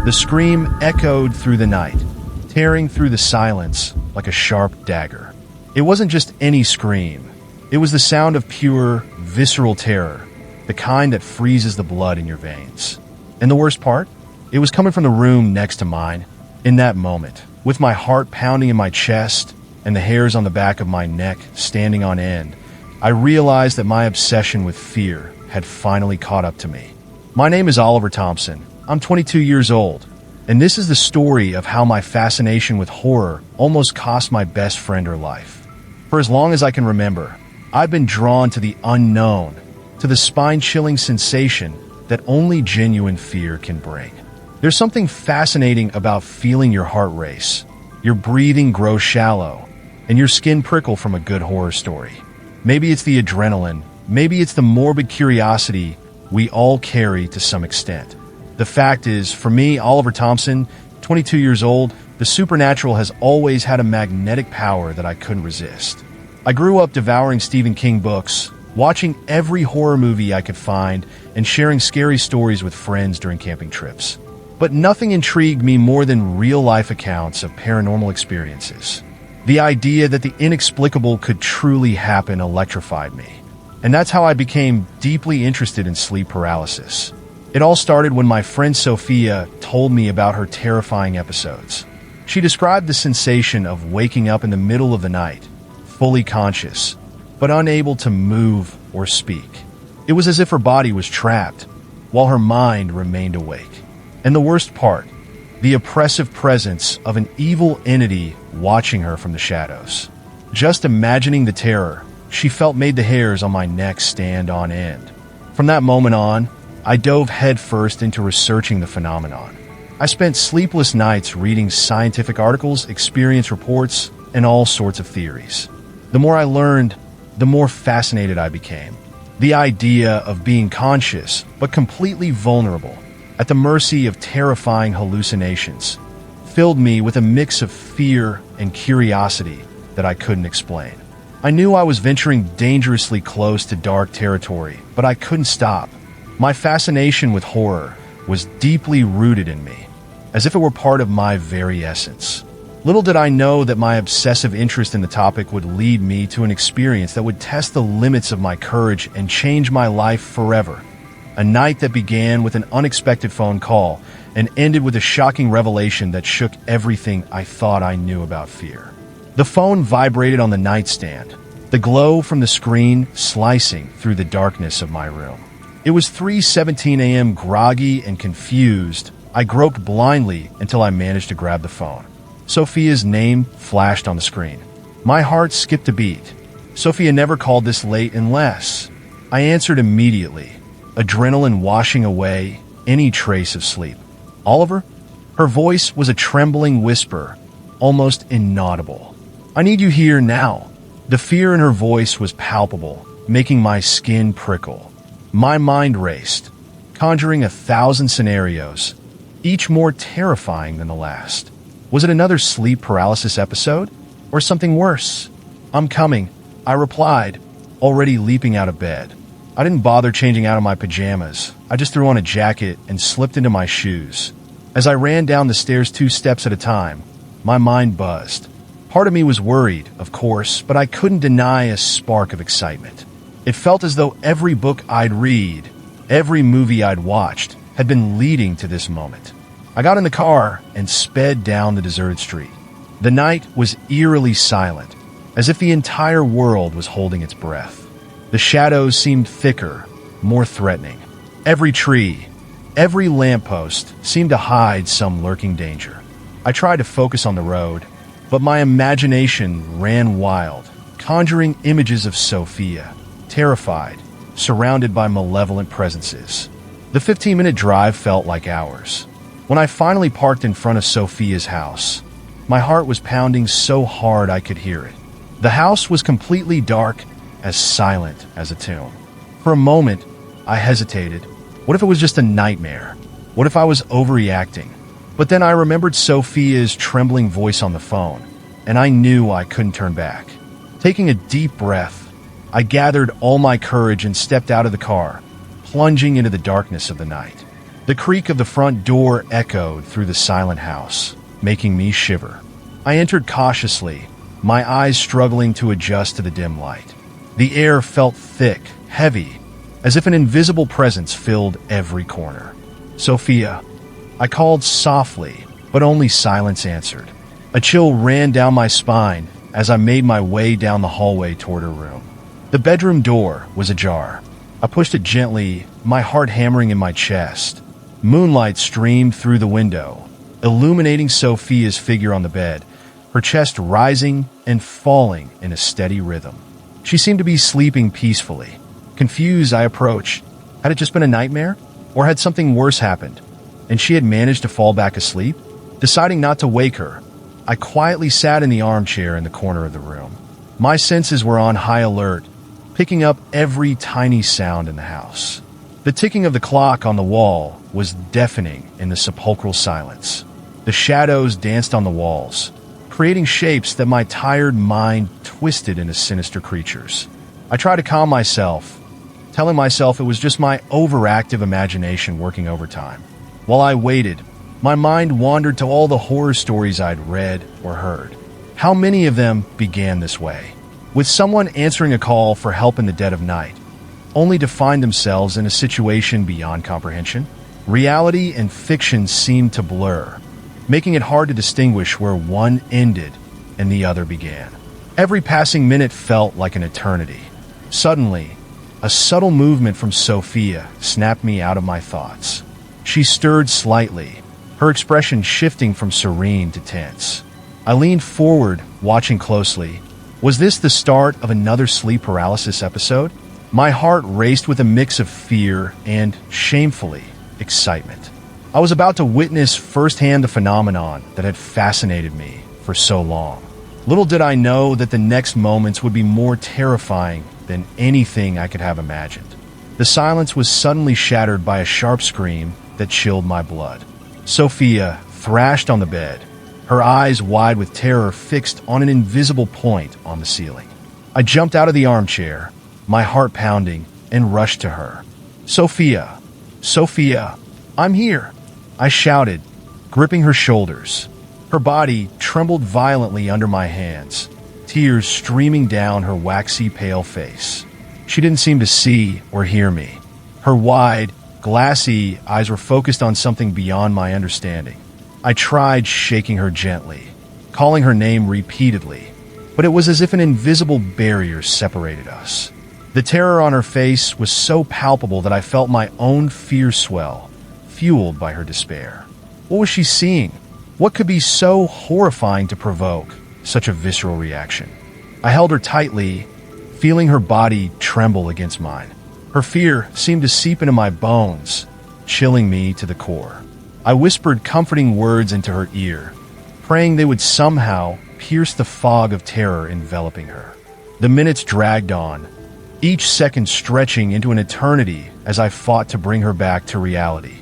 The scream echoed through the night, tearing through the silence like a sharp dagger. It wasn't just any scream. It was the sound of pure, visceral terror, the kind that freezes the blood in your veins. And the worst part? It was coming from the room next to mine. In that moment, with my heart pounding in my chest and the hairs on the back of my neck standing on end, I realized that my obsession with fear had finally caught up to me. My name is Oliver Thompson. I'm 22 years old, and this is the story of how my fascination with horror almost cost my best friend her life. For as long as I can remember, I've been drawn to the unknown, to the spine-chilling sensation that only genuine fear can bring. There's something fascinating about feeling your heart race, your breathing grow shallow, and your skin prickle from a good horror story. Maybe it's the adrenaline, maybe it's the morbid curiosity we all carry to some extent. The fact is, for me, Oliver Thompson, 22 years old, the supernatural has always had a magnetic power that I couldn't resist. I grew up devouring Stephen King books, watching every horror movie I could find, and sharing scary stories with friends during camping trips. But nothing intrigued me more than real-life accounts of paranormal experiences. The idea that the inexplicable could truly happen electrified me. And that's how I became deeply interested in sleep paralysis. It all started when my friend Sophia told me about her terrifying episodes. She described the sensation of waking up in the middle of the night, fully conscious, but unable to move or speak. It was as if her body was trapped, while her mind remained awake. And the worst part, the oppressive presence of an evil entity watching her from the shadows. Just imagining the terror she felt made the hairs on my neck stand on end. From that moment on, I dove headfirst into researching the phenomenon. I spent sleepless nights reading scientific articles, experience reports, and all sorts of theories. The more I learned, the more fascinated I became. The idea of being conscious, but completely vulnerable, at the mercy of terrifying hallucinations, filled me with a mix of fear and curiosity that I couldn't explain. I knew I was venturing dangerously close to dark territory, but I couldn't stop. My fascination with horror was deeply rooted in me, as if it were part of my very essence. Little did I know that my obsessive interest in the topic would lead me to an experience that would test the limits of my courage and change my life forever. A night that began with an unexpected phone call and ended with a shocking revelation that shook everything I thought I knew about fear. The phone vibrated on the nightstand, the glow from the screen slicing through the darkness of my room. It was 3:17 a.m. groggy and confused. I groped blindly until I managed to grab the phone. Sophia's name flashed on the screen. My heart skipped a beat. Sophia never called this late unless... I answered immediately, adrenaline washing away any trace of sleep. Oliver? Her voice was a trembling whisper, almost inaudible. I need you here now. The fear in her voice was palpable, making my skin prickle. My mind raced, conjuring 1,000 scenarios, each more terrifying than the last. Was it another sleep paralysis episode? Or something worse? I'm coming, I replied, already leaping out of bed. I didn't bother changing out of my pajamas. I just threw on a jacket and slipped into my shoes. As I ran down the stairs 2 steps at a time, my mind buzzed. Part of me was worried, of course, but I couldn't deny a spark of excitement. It felt as though every book I'd read, every movie I'd watched, had been leading to this moment. I got in the car and sped down the deserted street. The night was eerily silent, as if the entire world was holding its breath. The shadows seemed thicker, more threatening. Every tree, every lamppost seemed to hide some lurking danger. I tried to focus on the road, but my imagination ran wild, conjuring images of Sophia, terrified, surrounded by malevolent presences. The 15-minute drive felt like hours. When I finally parked in front of Sophia's house, my heart was pounding so hard I could hear it. The house was completely dark, as silent as a tomb. For a moment, I hesitated. What if it was just a nightmare? What if I was overreacting? But then I remembered Sophia's trembling voice on the phone, and I knew I couldn't turn back. Taking a deep breath, I gathered all my courage and stepped out of the car, plunging into the darkness of the night. The creak of the front door echoed through the silent house, making me shiver. I entered cautiously, my eyes struggling to adjust to the dim light. The air felt thick, heavy, as if an invisible presence filled every corner. "Sophia," I called softly, but only silence answered. A chill ran down my spine as I made my way down the hallway toward her room. The bedroom door was ajar. I pushed it gently, my heart hammering in my chest. Moonlight streamed through the window, illuminating Sophia's figure on the bed, her chest rising and falling in a steady rhythm. She seemed to be sleeping peacefully. Confused, I approached. Had it just been a nightmare? Or had something worse happened, and she had managed to fall back asleep? Deciding not to wake her, I quietly sat in the armchair in the corner of the room. My senses were on high alert, picking up every tiny sound in the house. The ticking of the clock on the wall was deafening in the sepulchral silence. The shadows danced on the walls, creating shapes that my tired mind twisted into sinister creatures. I tried to calm myself, telling myself it was just my overactive imagination working overtime. While I waited, my mind wandered to all the horror stories I'd read or heard. How many of them began this way, with someone answering a call for help in the dead of night, only to find themselves in a situation beyond comprehension? Reality and fiction seemed to blur, making it hard to distinguish where one ended and the other began. Every passing minute felt like an eternity. Suddenly, a subtle movement from Sophia snapped me out of my thoughts. She stirred slightly, her expression shifting from serene to tense. I leaned forward, watching closely. Was this the start of another sleep paralysis episode? My heart raced with a mix of fear and, shamefully, excitement. I was about to witness firsthand the phenomenon that had fascinated me for so long. Little did I know that the next moments would be more terrifying than anything I could have imagined. The silence was suddenly shattered by a sharp scream that chilled my blood. Sophia thrashed on the bed, her eyes wide with terror fixed on an invisible point on the ceiling. I jumped out of the armchair, my heart pounding, and rushed to her. "Sophia! Sophia! I'm here!" I shouted, gripping her shoulders. Her body trembled violently under my hands, tears streaming down her waxy pale face. She didn't seem to see or hear me. Her wide, glassy eyes were focused on something beyond my understanding. I tried shaking her gently, calling her name repeatedly, but it was as if an invisible barrier separated us. The terror on her face was so palpable that I felt my own fear swell, fueled by her despair. What was she seeing? What could be so horrifying to provoke such a visceral reaction? I held her tightly, feeling her body tremble against mine. Her fear seemed to seep into my bones, chilling me to the core. I whispered comforting words into her ear, praying they would somehow pierce the fog of terror enveloping her. The minutes dragged on, each second stretching into an eternity as I fought to bring her back to reality.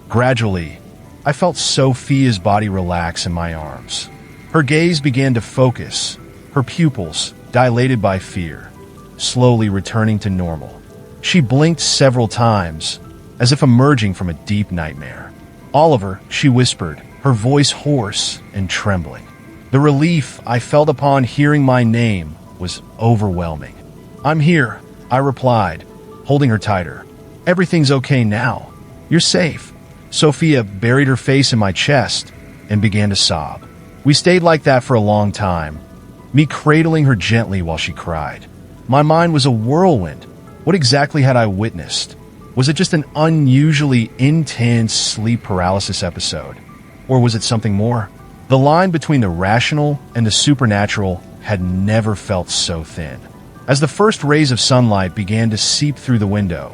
Gradually, I felt Sophia's body relax in my arms. Her gaze began to focus, her pupils, dilated by fear, slowly returning to normal. She blinked several times, as if emerging from a deep nightmare. "Oliver," she whispered, her voice hoarse and trembling. The relief I felt upon hearing my name was overwhelming. "I'm here," I replied, holding her tighter. "Everything's okay now. You're safe." Sophia buried her face in my chest and began to sob. We stayed like that for a long time, me cradling her gently while she cried. My mind was a whirlwind. What exactly had I witnessed? Was it just an unusually intense sleep paralysis episode? Or was it something more? The line between the rational and the supernatural had never felt so thin. As the first rays of sunlight began to seep through the window,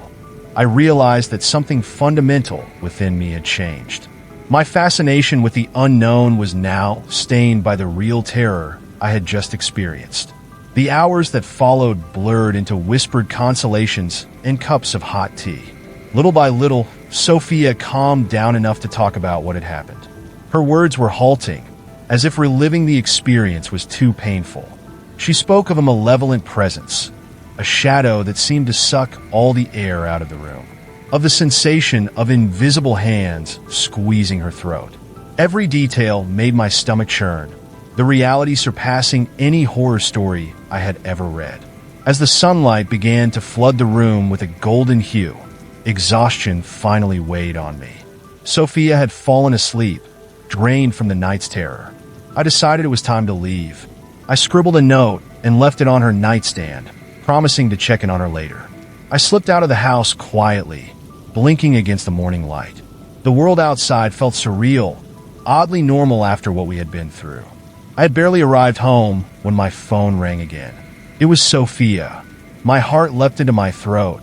I realized that something fundamental within me had changed. My fascination with the unknown was now stained by the real terror I had just experienced. The hours that followed blurred into whispered consolations and cups of hot tea. Little by little, Sophia calmed down enough to talk about what had happened. Her words were halting, as if reliving the experience was too painful. She spoke of a malevolent presence, a shadow that seemed to suck all the air out of the room. of the sensation of invisible hands squeezing her throat. Every detail made my stomach churn, the reality surpassing any horror story I had ever read. As the sunlight began to flood the room with a golden hue, exhaustion finally weighed on me. Sophia had fallen asleep, drained from the night's terror. I decided it was time to leave. I scribbled a note and left it on her nightstand, promising to check in on her later. I slipped out of the house quietly, blinking against the morning light. The world outside felt surreal, oddly normal after what we had been through. I had barely arrived home when my phone rang again. It was Sophia. My heart leapt into my throat.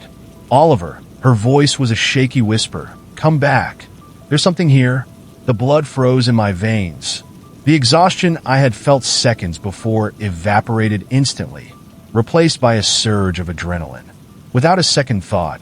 Oliver, her voice was a shaky whisper. "Come back. There's something here." The blood froze in my veins. The exhaustion I had felt seconds before evaporated instantly, replaced by a surge of adrenaline. Without a second thought,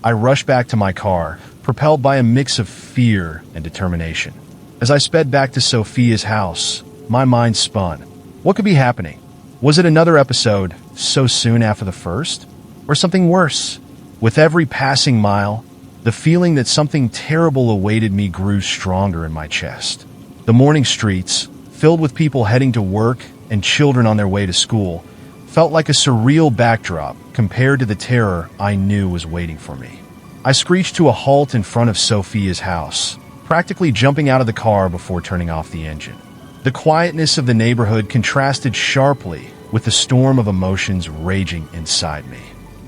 I rushed back to my car, propelled by a mix of fear and determination. As I sped back to Sophia's house, my mind spun. What could be happening? Was it another episode so soon after the first? Or something worse? With every passing mile, the feeling that something terrible awaited me grew stronger in my chest. The morning streets, filled with people heading to work and children on their way to school, felt like a surreal backdrop compared to the terror I knew was waiting for me. I screeched to a halt in front of Sophia's house, practically jumping out of the car before turning off the engine. The quietness of the neighborhood contrasted sharply with the storm of emotions raging inside me.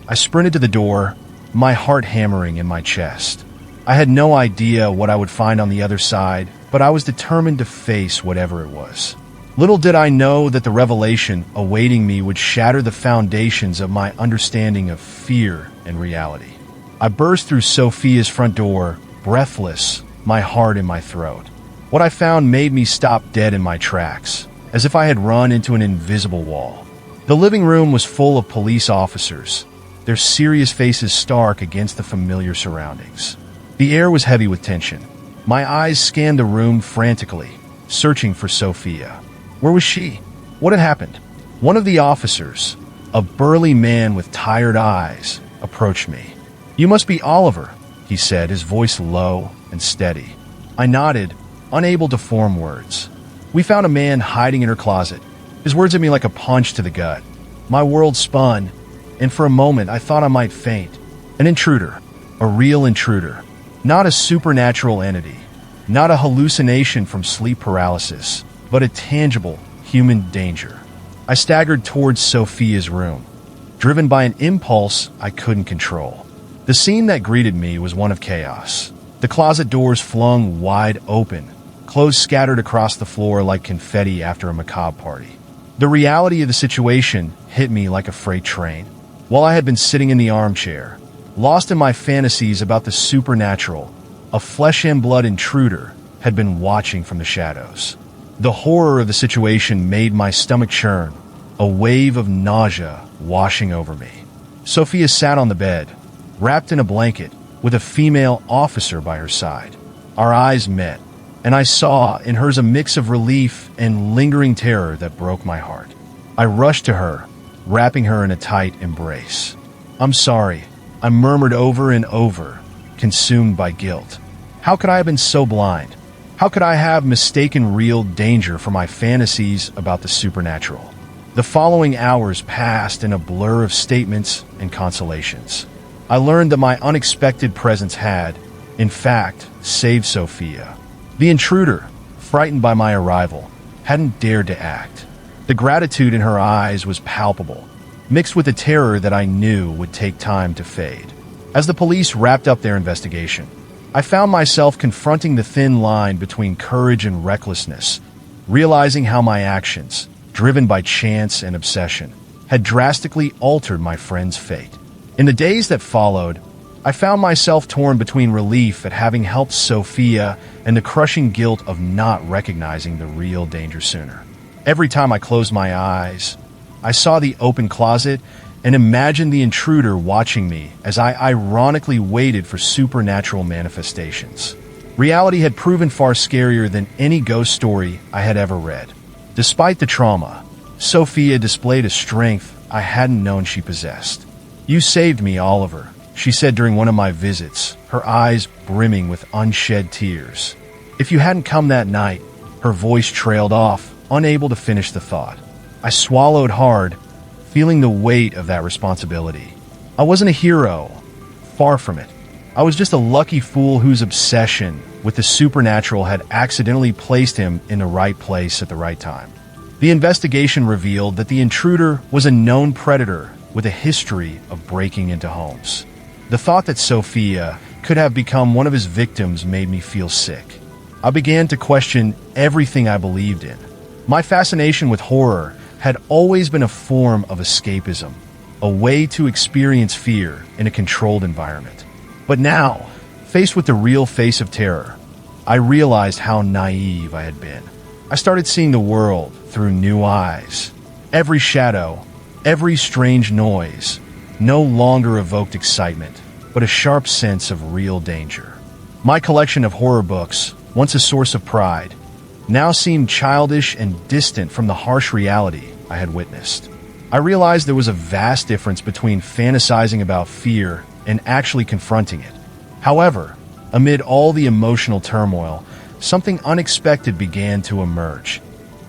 I sprinted to the door, my heart hammering in my chest. I had no idea what I would find on the other side, but I was determined to face whatever it was. Little did I know that the revelation awaiting me would shatter the foundations of my understanding of fear and reality. I burst through Sophia's front door, breathless, my heart in my throat. What I found made me stop dead in my tracks, as if I had run into an invisible wall. The living room was full of police officers, their serious faces stark against the familiar surroundings. The air was heavy with tension. My eyes scanned the room frantically, searching for Sophia. Where was she? What had happened? One of the officers, a burly man with tired eyes, approached me. "You must be Oliver," he said, his voice low and steady. I nodded, unable to form words. "We found a man hiding in her closet." His words hit me like a punch to the gut. My world spun, and for a moment I thought I might faint. An intruder, a real intruder, not a supernatural entity, not a hallucination from sleep paralysis, but a tangible human danger. I staggered towards Sophia's room, driven by an impulse I couldn't control. The scene that greeted me was one of chaos. The closet doors flung wide open, clothes scattered across the floor like confetti after a macabre party. The reality of the situation hit me like a freight train. While I had been sitting in the armchair, lost in my fantasies about the supernatural, a flesh and blood intruder had been watching from the shadows. The horror of the situation made my stomach churn, a wave of nausea washing over me. Sophia sat on the bed, wrapped in a blanket, with a female officer by her side. Our eyes met, and I saw in hers a mix of relief and lingering terror that broke my heart. I rushed to her, wrapping her in a tight embrace. "I'm sorry," I murmured over and over, consumed by guilt. How could I have been so blind? How could I have mistaken real danger for my fantasies about the supernatural? The following hours passed in a blur of statements and consolations. I learned that my unexpected presence had, in fact, saved Sophia. The intruder, frightened by my arrival, hadn't dared to act. The gratitude in her eyes was palpable, mixed with the terror that I knew would take time to fade. As the police wrapped up their investigation, I found myself confronting the thin line between courage and recklessness, realizing how my actions, driven by chance and obsession, had drastically altered my friend's fate. In the days that followed, I found myself torn between relief at having helped Sophia and the crushing guilt of not recognizing the real danger sooner. Every time I closed my eyes, I saw the open closet and imagined the intruder watching me as I ironically waited for supernatural manifestations. Reality had proven far scarier than any ghost story I had ever read. Despite the trauma, Sophia displayed a strength I hadn't known she possessed. "You saved me, Oliver," she said during one of my visits, her eyes brimming with unshed tears. If you hadn't come that night, her voice trailed off, unable to finish the thought. I swallowed hard, feeling the weight of that responsibility. I wasn't a hero. Far from it. I was just a lucky fool whose obsession with the supernatural had accidentally placed him in the right place at the right time. The investigation revealed that the intruder was a known predator with a history of breaking into homes. The thought that Sophia could have become one of his victims made me feel sick. I began to question everything I believed in. My fascination with horror had always been a form of escapism, a way to experience fear in a controlled environment. But now, faced with the real face of terror, I realized how naive I had been. I started seeing the world through new eyes. Every shadow, every strange noise, no longer evoked excitement, but a sharp sense of real danger. My collection of horror books, once a source of pride, now seemed childish and distant from the harsh reality I had witnessed. I realized there was a vast difference between fantasizing about fear and actually confronting it. However, amid all the emotional turmoil, something unexpected began to emerge,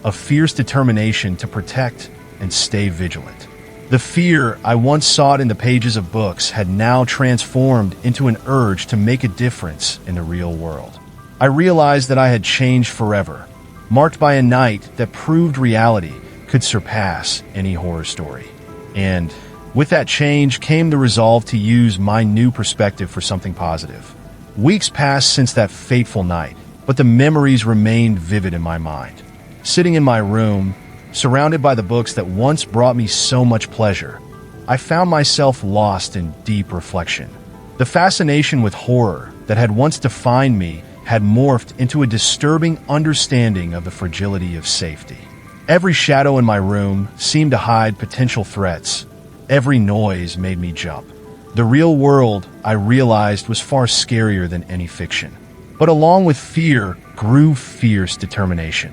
a fierce determination to protect and stay vigilant. The fear I once sought in the pages of books had now transformed into an urge to make a difference in the real world. I realized that I had changed forever, marked by a night that proved reality could surpass any horror story. And with that change came the resolve to use my new perspective for something positive. Weeks passed since that fateful night, but the memories remained vivid in my mind. Sitting in my room, surrounded by the books that once brought me so much pleasure, I found myself lost in deep reflection. The fascination with horror that had once defined me had morphed into a disturbing understanding of the fragility of safety. Every shadow in my room seemed to hide potential threats. Every noise made me jump. The real world, I realized, was far scarier than any fiction. But along with fear grew fierce determination.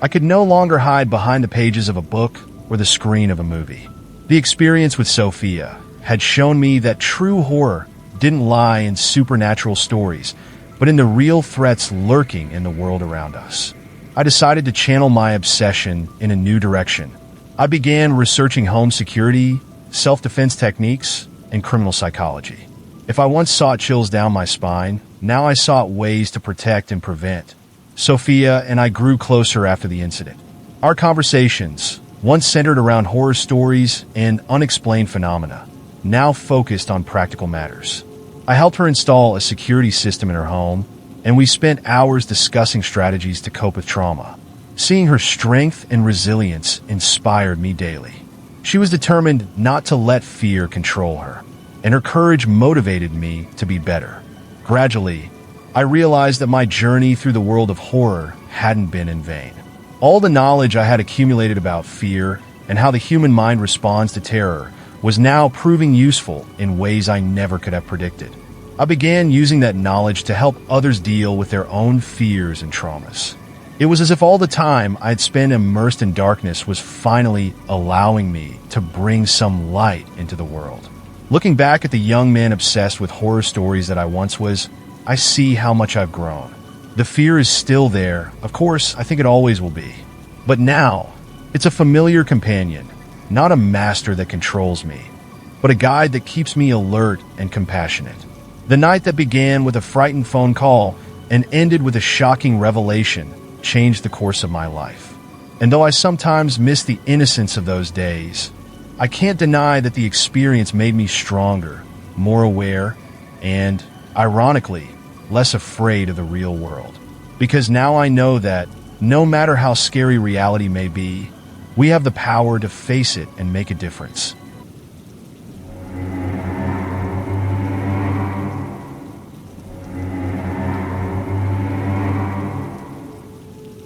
I could no longer hide behind the pages of a book or the screen of a movie. The experience with Sophia had shown me that true horror didn't lie in supernatural stories, but in the real threats lurking in the world around us. I decided to channel my obsession in a new direction. I began researching home security, self-defense techniques, and criminal psychology. If I once sought chills down my spine, now I sought ways to protect and prevent. Sophia and I grew closer after the incident. Our conversations, once centered around horror stories and unexplained phenomena, now focused on practical matters. I helped her install a security system in her home, and we spent hours discussing strategies to cope with trauma. Seeing her strength and resilience inspired me daily. She was determined not to let fear control her, and her courage motivated me to be better. Gradually, I realized that my journey through the world of horror hadn't been in vain. All the knowledge I had accumulated about fear and how the human mind responds to terror was now proving useful in ways I never could have predicted. I began using that knowledge to help others deal with their own fears and traumas. It was as if all the time I'd spent immersed in darkness was finally allowing me to bring some light into the world. Looking back at the young man obsessed with horror stories that I once was, I see how much I've grown. The fear is still there, of course, I think it always will be. But now, it's a familiar companion, not a master that controls me, but a guide that keeps me alert and compassionate. The night that began with a frightened phone call and ended with a shocking revelation changed the course of my life. And though I sometimes miss the innocence of those days, I can't deny that the experience made me stronger, more aware, and, ironically, less afraid of the real world. Because now I know that, no matter how scary reality may be, we have the power to face it and make a difference.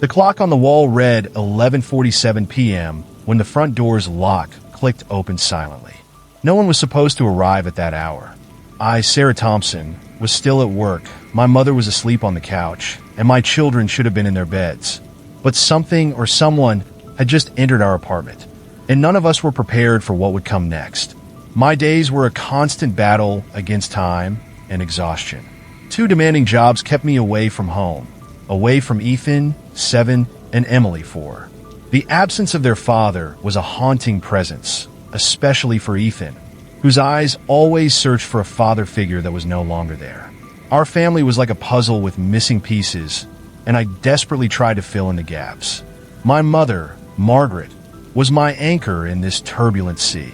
The clock on the wall read 11:47 p.m. when the front door's lock clicked open silently. No one was supposed to arrive at that hour. I, Sarah Thompson, was still at work, my mother was asleep on the couch, and my children should have been in their beds. But something or someone had just entered our apartment, and none of us were prepared for what would come next. My days were a constant battle against time and exhaustion. 2 demanding jobs kept me away from home, away from Ethan, 7, and Emily, 4. The absence of their father was a haunting presence, especially for Ethan, whose eyes always searched for a father figure that was no longer there. Our family was like a puzzle with missing pieces, and I desperately tried to fill in the gaps. My mother, Margaret, was my anchor in this turbulent sea.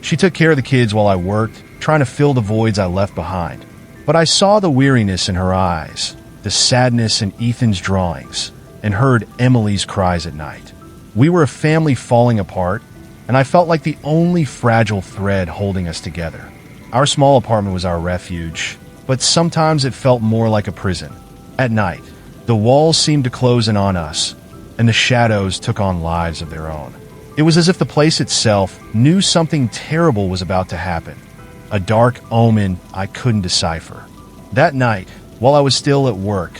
She took care of the kids while I worked, trying to fill the voids I left behind. But I saw the weariness in her eyes, the sadness in Ethan's drawings, and heard Emily's cries at night. We were a family falling apart, and I felt like the only fragile thread holding us together. Our small apartment was our refuge, but sometimes it felt more like a prison. At night, the walls seemed to close in on us, and the shadows took on lives of their own. It was as if the place itself knew something terrible was about to happen, a dark omen I couldn't decipher. That night, while I was still at work,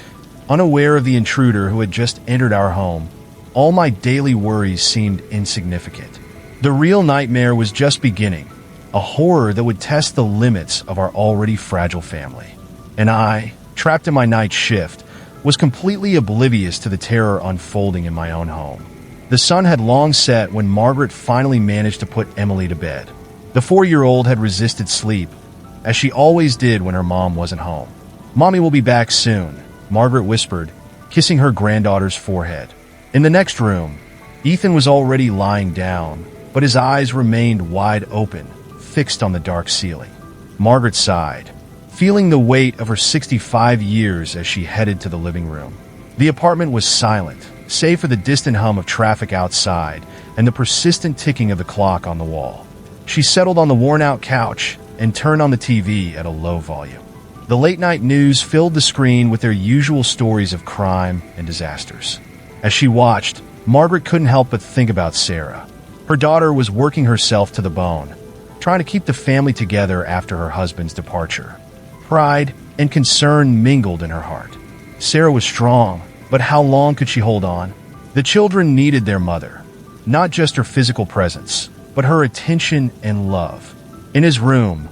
unaware of the intruder who had just entered our home, all my daily worries seemed insignificant. The real nightmare was just beginning, a horror that would test the limits of our already fragile family. And I, trapped in my night shift, was completely oblivious to the terror unfolding in my own home. The sun had long set when Margaret finally managed to put Emily to bed. The 4-year-old had resisted sleep, as she always did when her mom wasn't home. "Mommy will be back soon," Margaret whispered, kissing her granddaughter's forehead. In the next room, Ethan was already lying down, but his eyes remained wide open, fixed on the dark ceiling. Margaret sighed, feeling the weight of her 65 years as she headed to the living room. The apartment was silent, save for the distant hum of traffic outside and the persistent ticking of the clock on the wall. She settled on the worn-out couch and turned on the TV at a low volume. The late-night news filled the screen with their usual stories of crime and disasters. As she watched, Margaret couldn't help but think about Sarah. Her daughter was working herself to the bone, trying to keep the family together after her husband's departure. Pride and concern mingled in her heart. Sarah was strong, but how long could she hold on? The children needed their mother, not just her physical presence, but her attention and love. In his room,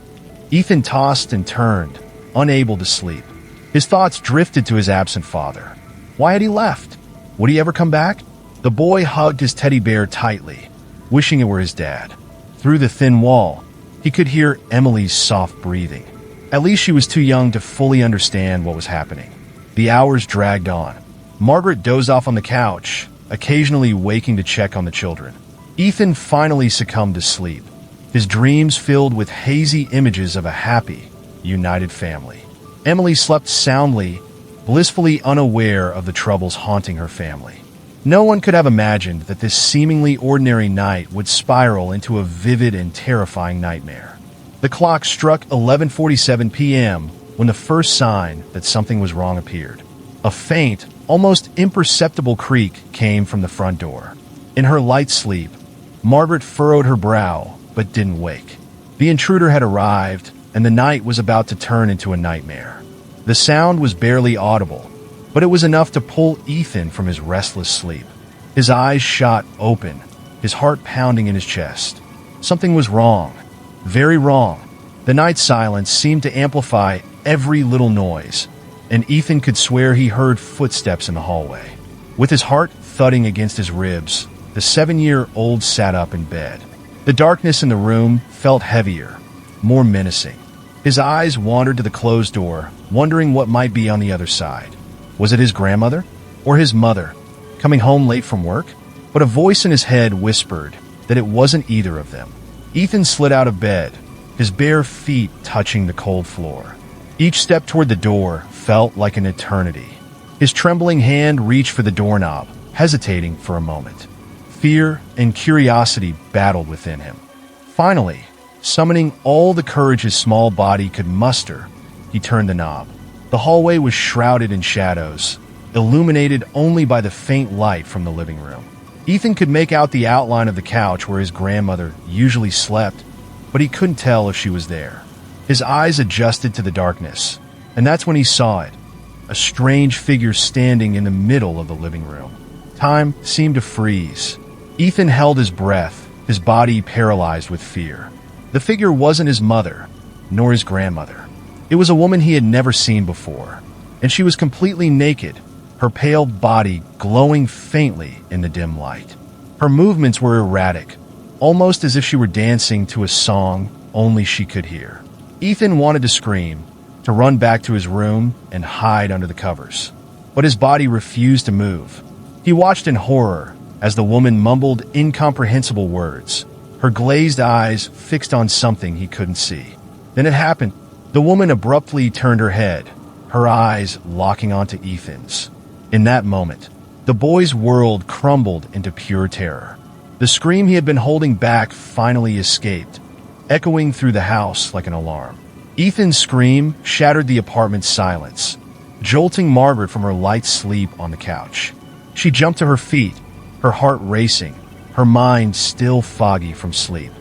Ethan tossed and turned, unable to sleep. His thoughts drifted to his absent father. Why had he left? Would he ever come back? The boy hugged his teddy bear tightly, wishing it were his dad. Through the thin wall, he could hear Emily's soft breathing. At least she was too young to fully understand what was happening. The hours dragged on. Margaret dozed off on the couch, occasionally waking to check on the children. Ethan finally succumbed to sleep, his dreams filled with hazy images of a happy, united family. Emily slept soundly, blissfully unaware of the troubles haunting her family. No one could have imagined that this seemingly ordinary night would spiral into a vivid and terrifying nightmare. The clock struck 11:47 p.m. when the first sign that something was wrong appeared. A faint, almost imperceptible creak came from the front door. In her light sleep, Margaret furrowed her brow but didn't wake. The intruder had arrived, and the night was about to turn into a nightmare. The sound was barely audible, but it was enough to pull Ethan from his restless sleep. His eyes shot open, his heart pounding in his chest. Something was wrong. Very wrong. The night silence seemed to amplify every little noise, and Ethan could swear he heard footsteps in the hallway. With his heart thudding against his ribs, the 7-year-old sat up in bed. The darkness in the room felt heavier, more menacing. His eyes wandered to the closed door, wondering what might be on the other side. Was it his grandmother? Or his mother, coming home late from work? But a voice in his head whispered that it wasn't either of them. Ethan slid out of bed, his bare feet touching the cold floor. Each step toward the door felt like an eternity. His trembling hand reached for the doorknob, hesitating for a moment. Fear and curiosity battled within him. Finally, summoning all the courage his small body could muster, he turned the knob. The hallway was shrouded in shadows, illuminated only by the faint light from the living room. Ethan could make out the outline of the couch where his grandmother usually slept, but he couldn't tell if she was there. His eyes adjusted to the darkness, and that's when he saw it, a strange figure standing in the middle of the living room. Time seemed to freeze. Ethan held his breath, his body paralyzed with fear. The figure wasn't his mother, nor his grandmother. It was a woman he had never seen before, and she was completely naked, her pale body glowing faintly in the dim light. Her movements were erratic, almost as if she were dancing to a song only she could hear. Ethan wanted to scream, to run back to his room and hide under the covers, but his body refused to move. He watched in horror as the woman mumbled incomprehensible words, her glazed eyes fixed on something he couldn't see. Then it happened. The woman abruptly turned her head, her eyes locking onto Ethan's. In that moment, the boy's world crumbled into pure terror. The scream he had been holding back finally escaped, echoing through the house like an alarm. Ethan's scream shattered the apartment's silence, jolting Margaret from her light sleep on the couch. She jumped to her feet, her heart racing, her mind still foggy from sleep.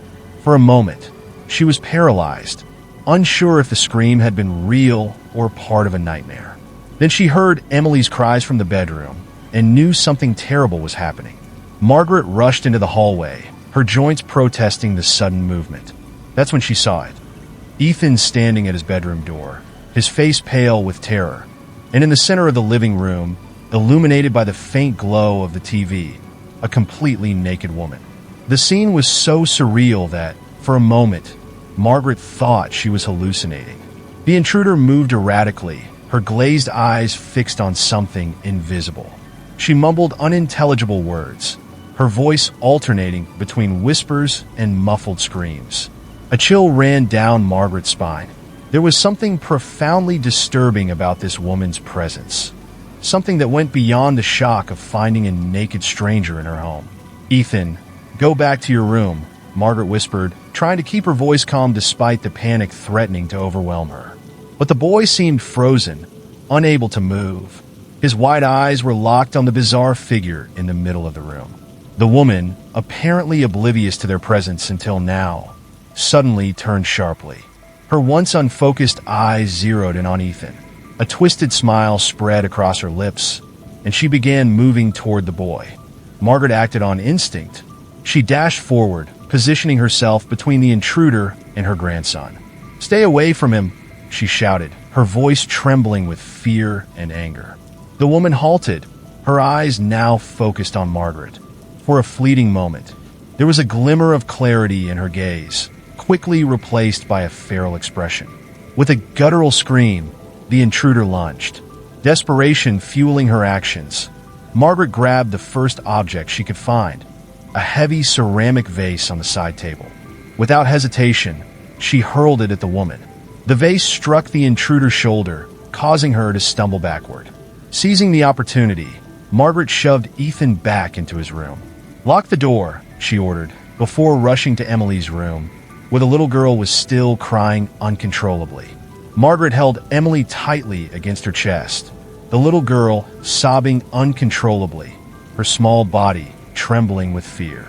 For a moment, she was paralyzed, unsure if the scream had been real or part of a nightmare. Then she heard Emily's cries from the bedroom and knew something terrible was happening. Margaret rushed into the hallway, her joints protesting the sudden movement. That's when she saw it. Ethan standing at his bedroom door, his face pale with terror, and in the center of the living room, illuminated by the faint glow of the TV, a completely naked woman. The scene was so surreal that, for a moment, Margaret thought she was hallucinating. The intruder moved erratically, her glazed eyes fixed on something invisible. She mumbled unintelligible words, her voice alternating between whispers and muffled screams. A chill ran down Margaret's spine. There was something profoundly disturbing about this woman's presence, something that went beyond the shock of finding a naked stranger in her home. "Ethan, go back to your room," Margaret whispered, trying to keep her voice calm despite the panic threatening to overwhelm her. But the boy seemed frozen, unable to move. His wide eyes were locked on the bizarre figure in the middle of the room. The woman, apparently oblivious to their presence until now, suddenly turned sharply. Her once unfocused eyes zeroed in on Ethan. A twisted smile spread across her lips, and she began moving toward the boy. Margaret acted on instinct. She dashed forward, positioning herself between the intruder and her grandson. "Stay away from him," she shouted, her voice trembling with fear and anger. The woman halted, her eyes now focused on Margaret. For a fleeting moment, there was a glimmer of clarity in her gaze, quickly replaced by a feral expression. With a guttural scream, the intruder lunged, desperation fueling her actions. Margaret grabbed the first object she could find, a heavy ceramic vase on the side table. Without hesitation, she hurled it at the woman. The vase struck the intruder's shoulder, causing her to stumble backward. Seizing the opportunity, Margaret shoved Ethan back into his room. "Lock the door," she ordered, before rushing to Emily's room, where the little girl was still crying uncontrollably. Margaret held Emily tightly against her chest, the little girl sobbing uncontrollably, her small body trembling with fear.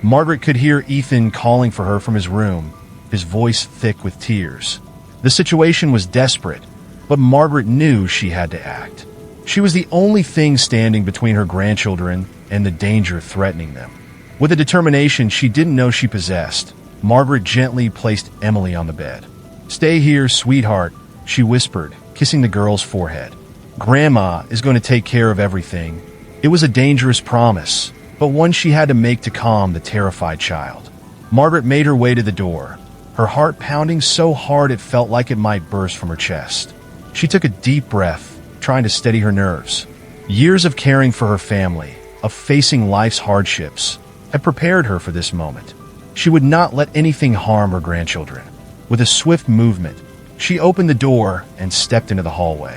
Margaret could hear Ethan calling for her from his room, his voice thick with tears. The situation was desperate, but Margaret knew she had to act. She was the only thing standing between her grandchildren and the danger threatening them. With a determination she didn't know she possessed, Margaret gently placed Emily on the bed. "Stay here, sweetheart," she whispered, kissing the girl's forehead. "Grandma is going to take care of everything." It was a dangerous promise, but one she had to make to calm the terrified child. Margaret made her way to the door, her heart pounding so hard it felt like it might burst from her chest. She took a deep breath, trying to steady her nerves. Years of caring for her family, of facing life's hardships, had prepared her for this moment. She would not let anything harm her grandchildren. With a swift movement, she opened the door and stepped into the hallway.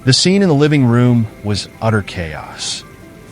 The scene in the living room was utter chaos.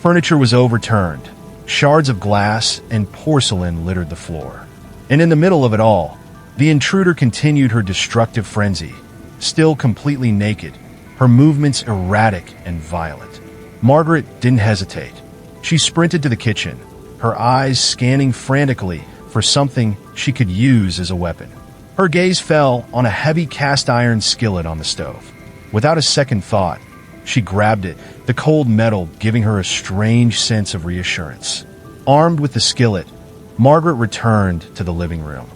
Furniture was overturned, shards of glass and porcelain littered the floor. And in the middle of it all, the intruder continued her destructive frenzy, still completely naked, her movements erratic and violent. Margaret didn't hesitate. She sprinted to the kitchen, her eyes scanning frantically for something she could use as a weapon. Her gaze fell on a heavy cast-iron skillet on the stove. Without a second thought, she grabbed it, the cold metal giving her a strange sense of reassurance. Armed with the skillet, Margaret returned to the living room.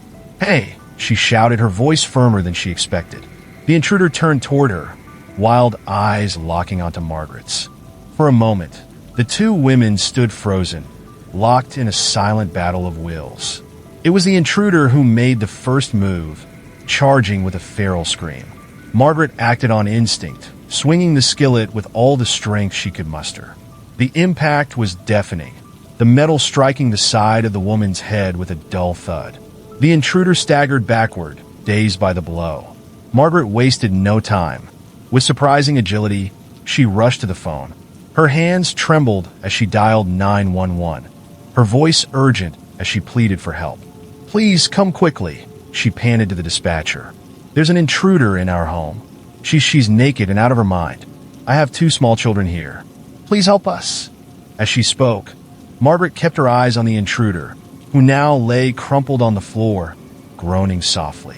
"Hey, she shouted, her voice firmer than she expected. The intruder turned toward her, wild eyes locking onto Margaret's. For a moment, the two women stood frozen, locked in a silent battle of wills. It was the intruder who made the first move, charging with a feral scream. Margaret acted on instinct, swinging the skillet with all the strength she could muster. The impact was deafening, the metal striking the side of the woman's head with a dull thud. The intruder staggered backward, dazed by the blow. Margaret wasted no time. With surprising agility, she rushed to the phone. Her hands trembled as she dialed 911, her voice urgent as she pleaded for help. "Please come quickly," she panted to the dispatcher. "There's an intruder in our home. She's naked and out of her mind. I have 2 small children here. Please help us." As she spoke, Margaret kept her eyes on the intruder, who now lay crumpled on the floor, groaning softly.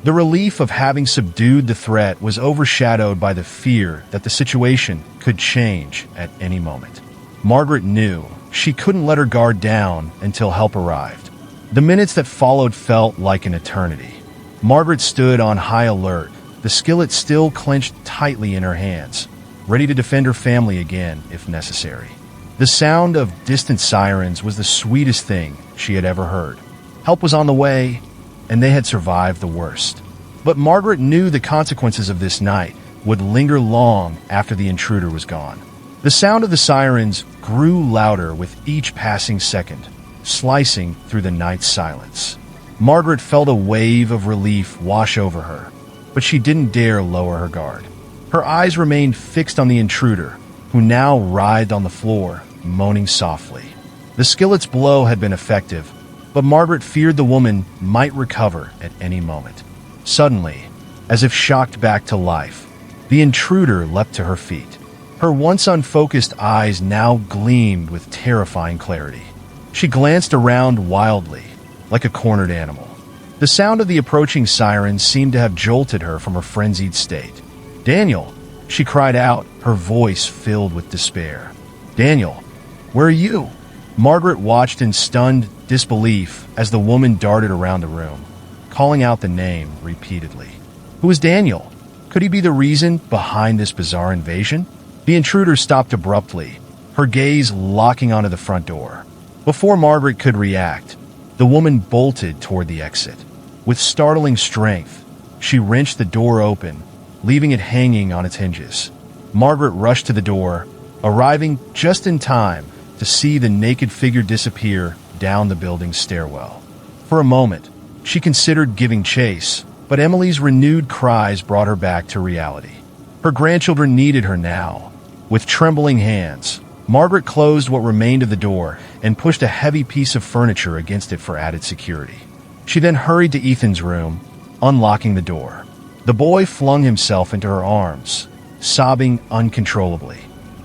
The relief of having subdued the threat was overshadowed by the fear that the situation could change at any moment. Margaret knew she couldn't let her guard down until help arrived. The minutes that followed felt like an eternity. Margaret stood on high alert, the skillet still clenched tightly in her hands, ready to defend her family again if necessary. The sound of distant sirens was the sweetest thing she had ever heard. Help was on the way, and they had survived the worst. But Margaret knew the consequences of this night would linger long after the intruder was gone. The sound of the sirens grew louder with each passing second, slicing through the night's silence. Margaret felt a wave of relief wash over her, but she didn't dare lower her guard. Her eyes remained fixed on the intruder, who now writhed on the floor, moaning softly. The skillet's blow had been effective, but Margaret feared the woman might recover at any moment. Suddenly, as if shocked back to life, the intruder leapt to her feet. Her once unfocused eyes now gleamed with terrifying clarity. She glanced around wildly, like a cornered animal. The sound of the approaching sirens seemed to have jolted her from her frenzied state. "Daniel!" she cried out, her voice filled with despair. "Daniel, where are you?" Margaret watched in stunned disbelief as the woman darted around the room, calling out the name repeatedly. Who was Daniel? Could he be the reason behind this bizarre invasion? The intruder stopped abruptly, her gaze locking onto the front door. Before Margaret could react, the woman bolted toward the exit. With startling strength, she wrenched the door open, leaving it hanging on its hinges. Margaret rushed to the door, arriving just in time to see the naked figure disappear down the building's stairwell. For a moment, she considered giving chase, but Emily's renewed cries brought her back to reality. Her grandchildren needed her now. With trembling hands, Margaret closed what remained of the door and pushed a heavy piece of furniture against it for added security. She then hurried to Ethan's room, unlocking the door. The boy flung himself into her arms, sobbing uncontrollably.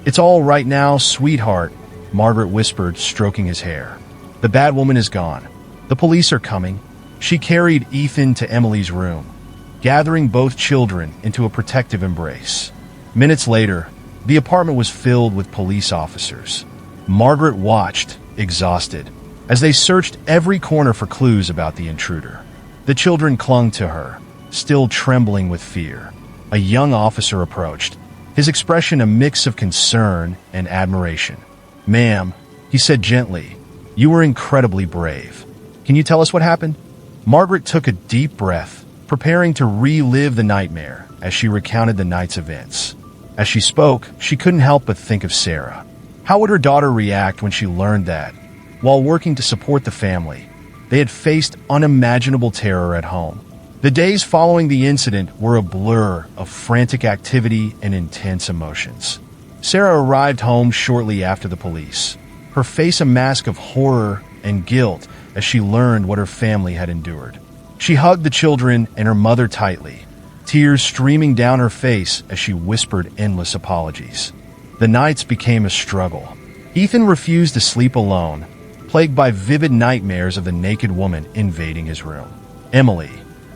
"It's all right now, sweetheart," Margaret whispered, stroking his hair. "The bad woman is gone. The police are coming." She carried Ethan to Emily's room, gathering both children into a protective embrace. Minutes later, the apartment was filled with police officers. Margaret watched, exhausted, as they searched every corner for clues about the intruder. The children clung to her, still trembling with fear. A young officer approached, his expression a mix of concern and admiration. "Ma'am," he said gently, "you were incredibly brave. Can you tell us what happened?" Margaret took a deep breath, preparing to relive the nightmare as she recounted the night's events. As she spoke, she couldn't help but think of Sarah. How would her daughter react when she learned that, while working to support the family, they had faced unimaginable terror at home? The days following the incident were a blur of frantic activity and intense emotions. Sarah arrived home shortly after the police, her face a mask of horror and guilt as she learned what her family had endured. She hugged the children and her mother tightly, tears streaming down her face as she whispered endless apologies. The nights became a struggle. Ethan refused to sleep alone, plagued by vivid nightmares of the naked woman invading his room. Emily,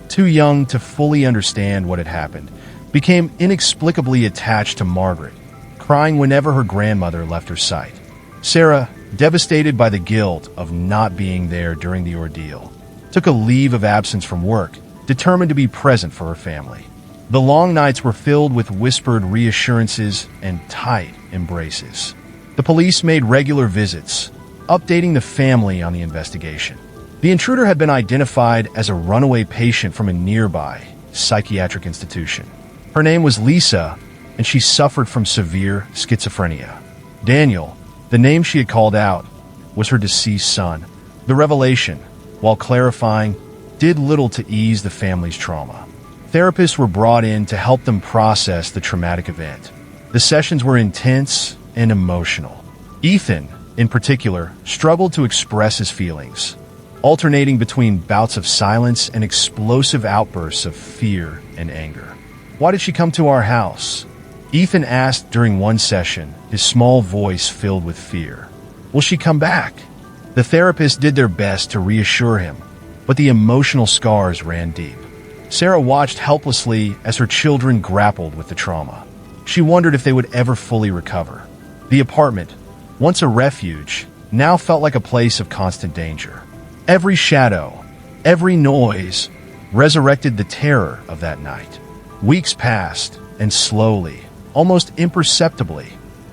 too young to fully understand what had happened, became inexplicably attached to Margaret, crying whenever her grandmother left her sight. Sarah, devastated by the guilt of not being there during the ordeal, took a leave of absence from work, determined to be present for her family. The long nights were filled with whispered reassurances and tight embraces. The police made regular visits, updating the family on the investigation. The intruder had been identified as a runaway patient from a nearby psychiatric institution. Her name was Lisa, and she suffered from severe schizophrenia. Daniel, the name she had called out, was her deceased son. The revelation, while clarifying, did little to ease the family's trauma. Therapists were brought in to help them process the traumatic event. The sessions were intense and emotional. Ethan, in particular, struggled to express his feelings, alternating between bouts of silence and explosive outbursts of fear and anger. "Why did she come to our house?" Ethan asked during one session, his small voice filled with fear. "Will she come back?" The therapist did their best to reassure him, but the emotional scars ran deep. Sarah watched helplessly as her children grappled with the trauma. She wondered if they would ever fully recover. The apartment, once a refuge, now felt like a place of constant danger. Every shadow, every noise, resurrected the terror of that night. Weeks passed, and slowly, almost imperceptibly,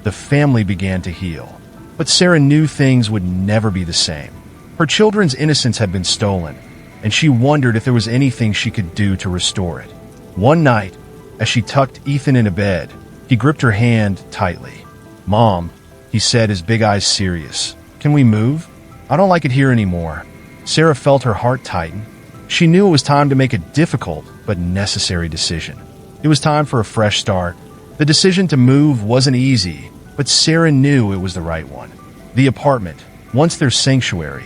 the family began to heal. But Sarah knew things would never be the same. Her children's innocence had been stolen, and she wondered if there was anything she could do to restore it. One night, as she tucked Ethan into bed, he gripped her hand tightly. "Mom," he said, his big eyes serious, "can we move? I don't like it here anymore." Sarah felt her heart tighten. She knew it was time to make a difficult but necessary decision. It was time for a fresh start. The decision to move wasn't easy, but Sarah knew it was the right one. The apartment, once their sanctuary,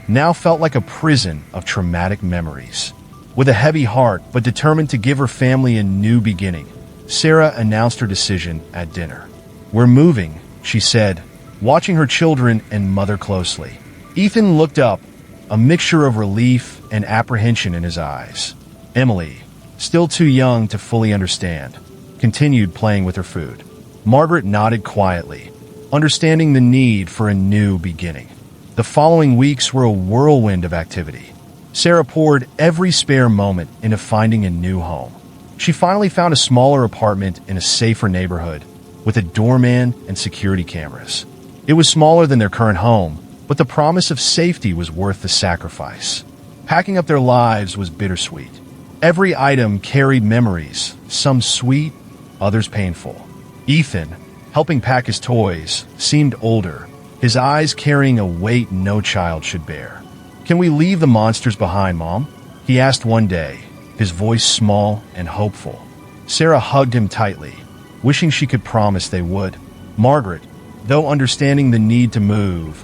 now felt like a prison of traumatic memories. With a heavy heart but determined to give her family a new beginning, Sarah announced her decision at dinner. "We're moving," she said, watching her children and mother closely. Ethan looked up, a mixture of relief and apprehension in his eyes. Emily, still too young to fully understand, continued playing with her food. Margaret nodded quietly, understanding the need for a new beginning. The following weeks were a whirlwind of activity. Sarah poured every spare moment into finding a new home. She finally found a smaller apartment in a safer neighborhood, with a doorman and security cameras. It was smaller than their current home, but the promise of safety was worth the sacrifice. Packing up their lives was bittersweet. Every item carried memories, some sweet, others painful. Ethan, helping pack his toys, seemed older, his eyes carrying a weight no child should bear. "Can we leave the monsters behind, Mom?" he asked one day, his voice small and hopeful. Sarah hugged him tightly, wishing she could promise they would. Margaret, though understanding the need to move,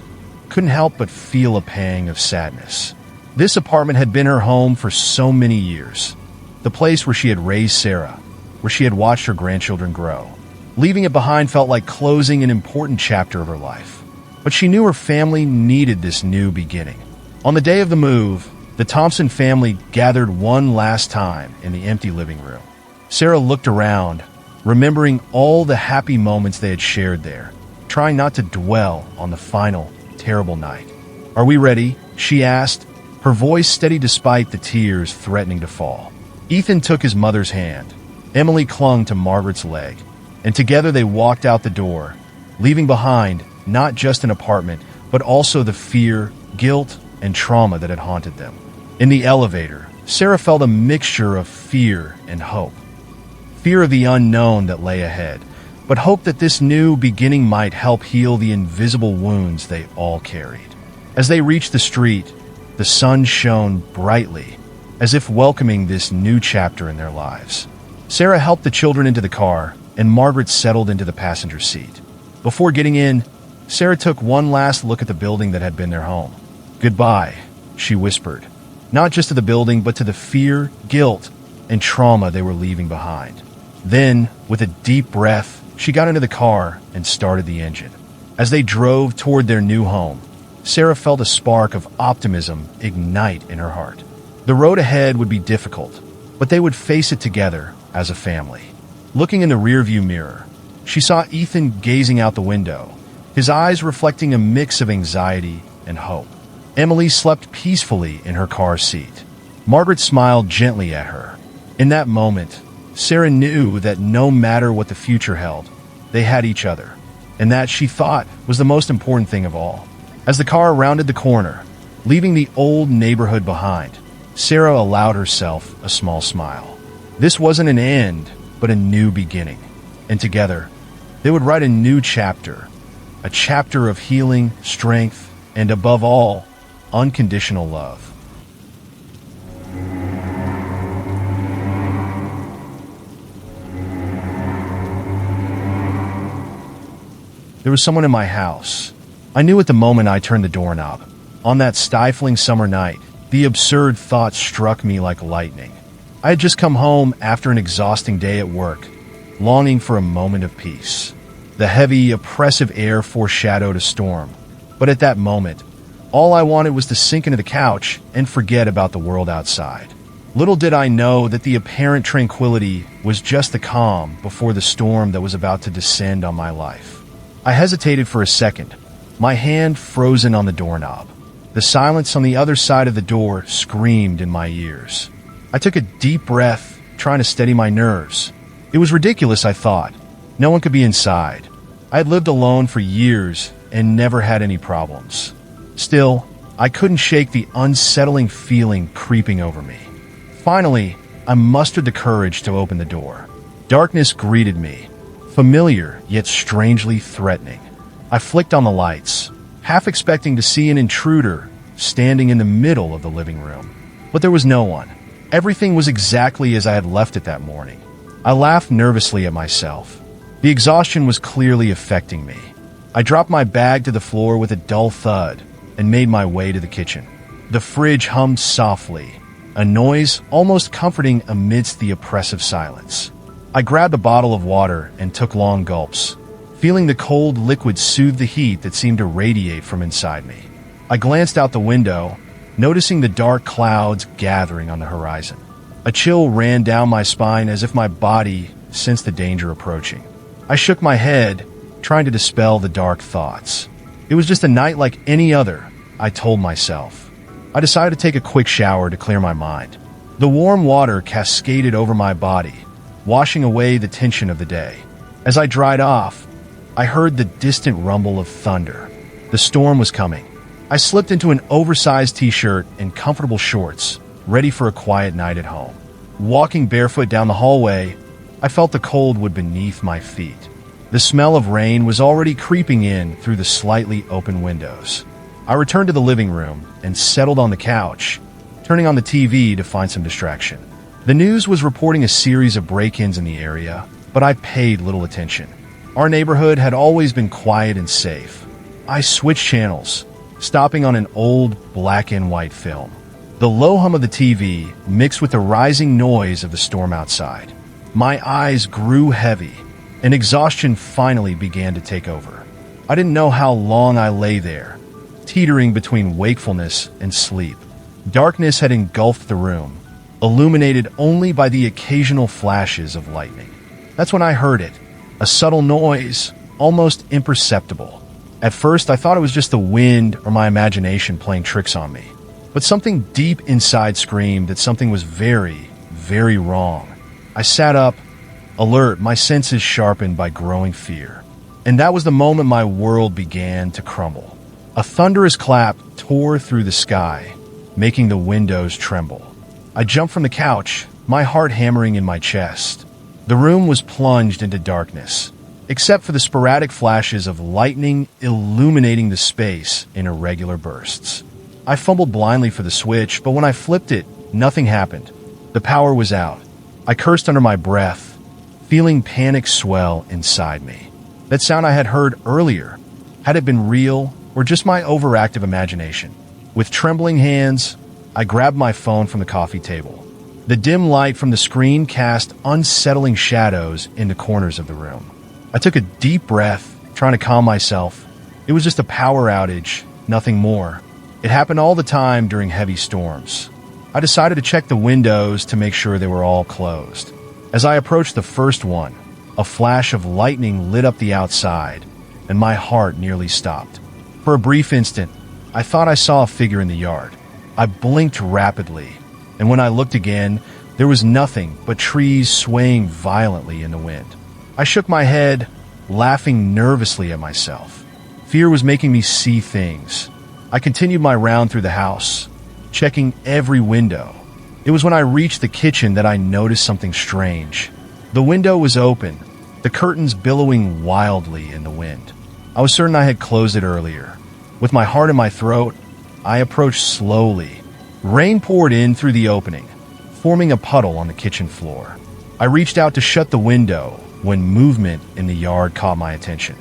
couldn't help but feel a pang of sadness. This apartment had been her home for so many years, the place where she had raised Sarah, where she had watched her grandchildren grow. Leaving it behind felt like closing an important chapter of her life. But she knew her family needed this new beginning. On the day of the move, the Thompson family gathered one last time in the empty living room. Sarah looked around, remembering all the happy moments they had shared there, trying not to dwell on the final, terrible night. "Are we ready?" she asked, her voice steady despite the tears threatening to fall. Ethan took his mother's hand. Emily clung to Margaret's leg, and together they walked out the door, leaving behind not just an apartment, but also the fear, guilt, and trauma that had haunted them. In the elevator, Sarah felt a mixture of fear and hope. Fear of the unknown that lay ahead, but hope that this new beginning might help heal the invisible wounds they all carried. As they reached the street, the sun shone brightly, as if welcoming this new chapter in their lives. Sarah helped the children into the car, and Margaret settled into the passenger seat. Before getting in, Sarah took one last look at the building that had been their home. "Goodbye," she whispered, not just to the building, but to the fear, guilt, and trauma they were leaving behind. Then, with a deep breath, she got into the car and started the engine. As they drove toward their new home, Sarah felt a spark of optimism ignite in her heart. The road ahead would be difficult, but they would face it together as a family. Looking in the rearview mirror, she saw Ethan gazing out the window, his eyes reflecting a mix of anxiety and hope. Emily slept peacefully in her car seat. Margaret smiled gently at her. In that moment, Sarah knew that no matter what the future held, they had each other, and that, she thought, was the most important thing of all. As the car rounded the corner, leaving the old neighborhood behind, Sarah allowed herself a small smile. This wasn't an end, but a new beginning. And together, they would write a new chapter, a chapter of healing, strength, and above all, unconditional love. There was someone in my house. I knew at the moment I turned the doorknob. On that stifling summer night, the absurd thought struck me like lightning. I had just come home after an exhausting day at work, longing for a moment of peace. The heavy, oppressive air foreshadowed a storm, but at that moment, all I wanted was to sink into the couch and forget about the world outside. Little did I know that the apparent tranquility was just the calm before the storm that was about to descend on my life. I hesitated for a second, my hand frozen on the doorknob. The silence on the other side of the door screamed in my ears. I took a deep breath, trying to steady my nerves. It was ridiculous, I thought. No one could be inside. I had lived alone for years and never had any problems. Still, I couldn't shake the unsettling feeling creeping over me. Finally, I mustered the courage to open the door. Darkness greeted me, familiar yet strangely threatening. I flicked on the lights, half expecting to see an intruder standing in the middle of the living room. But there was no one. Everything was exactly as I had left it that morning. I laughed nervously at myself. The exhaustion was clearly affecting me. I dropped my bag to the floor with a dull thud and made my way to the kitchen. The fridge hummed softly, a noise almost comforting amidst the oppressive silence. I grabbed a bottle of water and took long gulps, feeling the cold liquid soothe the heat that seemed to radiate from inside me. I glanced out the window, noticing the dark clouds gathering on the horizon. A chill ran down my spine as if my body sensed the danger approaching. I shook my head, trying to dispel the dark thoughts. It was just a night like any other, I told myself. I decided to take a quick shower to clear my mind. The warm water cascaded over my body, washing away the tension of the day. As I dried off, I heard the distant rumble of thunder. The storm was coming. I slipped into an oversized t-shirt and comfortable shorts, ready for a quiet night at home. Walking barefoot down the hallway, I felt the cold wood beneath my feet. The smell of rain was already creeping in through the slightly open windows. I returned to the living room and settled on the couch, turning on the TV to find some distraction. The news was reporting a series of break-ins in the area, but I paid little attention. Our neighborhood had always been quiet and safe. I switched channels, stopping on an old black and white film. The low hum of the TV mixed with the rising noise of the storm outside. My eyes grew heavy, and exhaustion finally began to take over. I didn't know how long I lay there, teetering between wakefulness and sleep. Darkness had engulfed the room, illuminated only by the occasional flashes of lightning. That's when I heard it, a subtle noise, almost imperceptible. At first, I thought it was just the wind or my imagination playing tricks on me. But something deep inside screamed that something was very, very wrong. I sat up, alert, my senses sharpened by growing fear. And that was the moment my world began to crumble. A thunderous clap tore through the sky, making the windows tremble. I jumped from the couch, my heart hammering in my chest. The room was plunged into darkness, except for the sporadic flashes of lightning illuminating the space in irregular bursts. I fumbled blindly for the switch, but when I flipped it, nothing happened. The power was out. I cursed under my breath, feeling panic swell inside me. That sound I had heard earlier, had it been real or just my overactive imagination? With trembling hands, I grabbed my phone from the coffee table. The dim light from the screen cast unsettling shadows into corners of the room. I took a deep breath, trying to calm myself. It was just a power outage, nothing more. It happened all the time during heavy storms. I decided to check the windows to make sure they were all closed. As I approached the first one, a flash of lightning lit up the outside, and my heart nearly stopped. For a brief instant, I thought I saw a figure in the yard. I blinked rapidly, and when I looked again, there was nothing but trees swaying violently in the wind. I shook my head, laughing nervously at myself. Fear was making me see things. I continued my round through the house, checking every window. It was when I reached the kitchen that I noticed something strange. The window was open, the curtains billowing wildly in the wind. I was certain I had closed it earlier. With my heart in my throat, I approached slowly. Rain poured in through the opening, forming a puddle on the kitchen floor. I reached out to shut the window when movement in the yard caught my attention.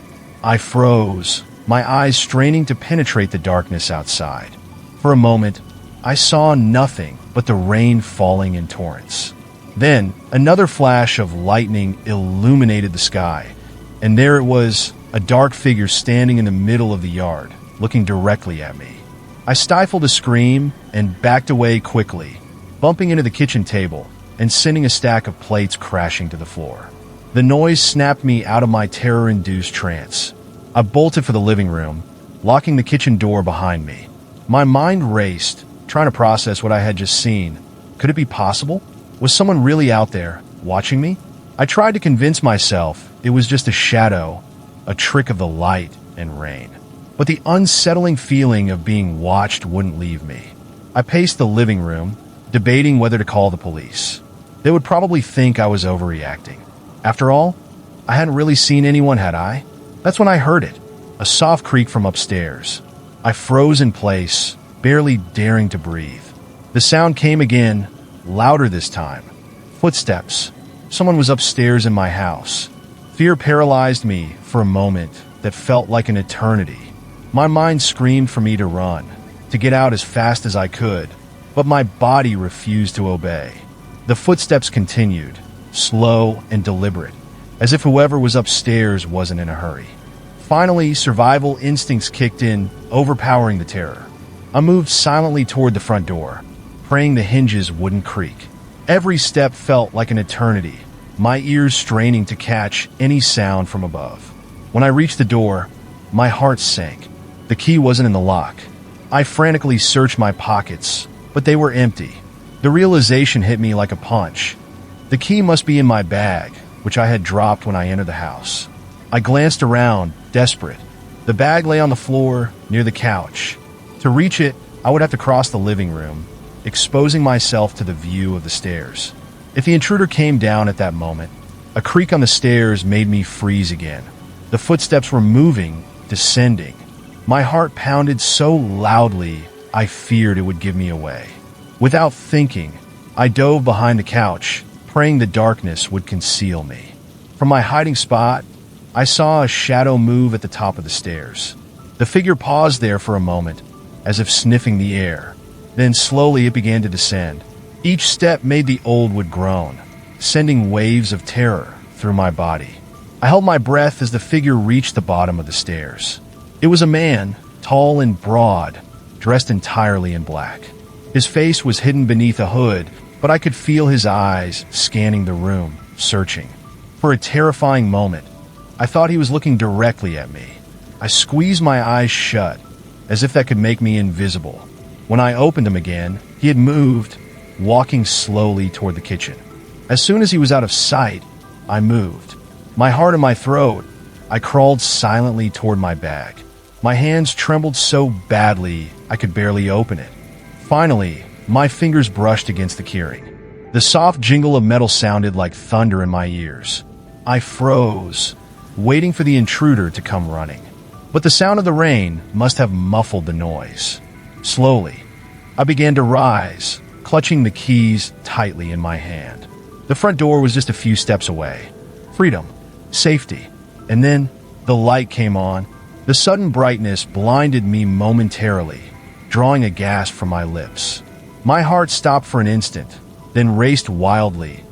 I froze, my eyes straining to penetrate the darkness outside. For a moment, I saw nothing but the rain falling in torrents. Then, another flash of lightning illuminated the sky, and there it was, a dark figure standing in the middle of the yard, looking directly at me. I stifled a scream and backed away quickly, bumping into the kitchen table and sending a stack of plates crashing to the floor. The noise snapped me out of my terror-induced trance. I bolted for the living room, locking the kitchen door behind me. My mind raced, trying to process what I had just seen. Could it be possible? Was someone really out there, watching me? I tried to convince myself it was just a shadow, a trick of the light and rain. But the unsettling feeling of being watched wouldn't leave me. I paced the living room, debating whether to call the police. They would probably think I was overreacting. After all, I hadn't really seen anyone, had I? That's when I heard it, a soft creak from upstairs. I froze in place, barely daring to breathe. The sound came again, louder this time. Footsteps. Someone was upstairs in my house. Fear paralyzed me for a moment that felt like an eternity. My mind screamed for me to run, to get out as fast as I could, but my body refused to obey. The footsteps continued, slow and deliberate, as if whoever was upstairs wasn't in a hurry. Finally, survival instincts kicked in, overpowering the terror. I moved silently toward the front door, praying the hinges wouldn't creak. Every step felt like an eternity, my ears straining to catch any sound from above. When I reached the door, my heart sank. The key wasn't in the lock. I frantically searched my pockets, but they were empty. The realization hit me like a punch. The key must be in my bag, which I had dropped when I entered the house. I glanced around, desperate. The bag lay on the floor, near the couch. To reach it, I would have to cross the living room, exposing myself to the view of the stairs. If the intruder came down at that moment, a creak on the stairs made me freeze again. The footsteps were moving, descending. My heart pounded so loudly, I feared it would give me away. Without thinking, I dove behind the couch, praying the darkness would conceal me. From my hiding spot, I saw a shadow move at the top of the stairs. The figure paused there for a moment, as if sniffing the air. Then slowly it began to descend. Each step made the old wood groan, sending waves of terror through my body. I held my breath as the figure reached the bottom of the stairs. It was a man, tall and broad, dressed entirely in black. His face was hidden beneath a hood, but I could feel his eyes scanning the room, searching. For a terrifying moment, I thought he was looking directly at me. I squeezed my eyes shut, as if that could make me invisible. When I opened them again, he had moved, walking slowly toward the kitchen. As soon as he was out of sight, I moved. My heart in my throat, I crawled silently toward my bag. My hands trembled so badly I could barely open it. Finally, my fingers brushed against the keyring. The soft jingle of metal sounded like thunder in my ears. I froze, waiting for the intruder to come running. But the sound of the rain must have muffled the noise. Slowly, I began to rise, clutching the keys tightly in my hand. The front door was just a few steps away. Freedom, safety, and then the light came on. The sudden brightness blinded me momentarily, drawing a gasp from my lips. My heart stopped for an instant, then raced wildly,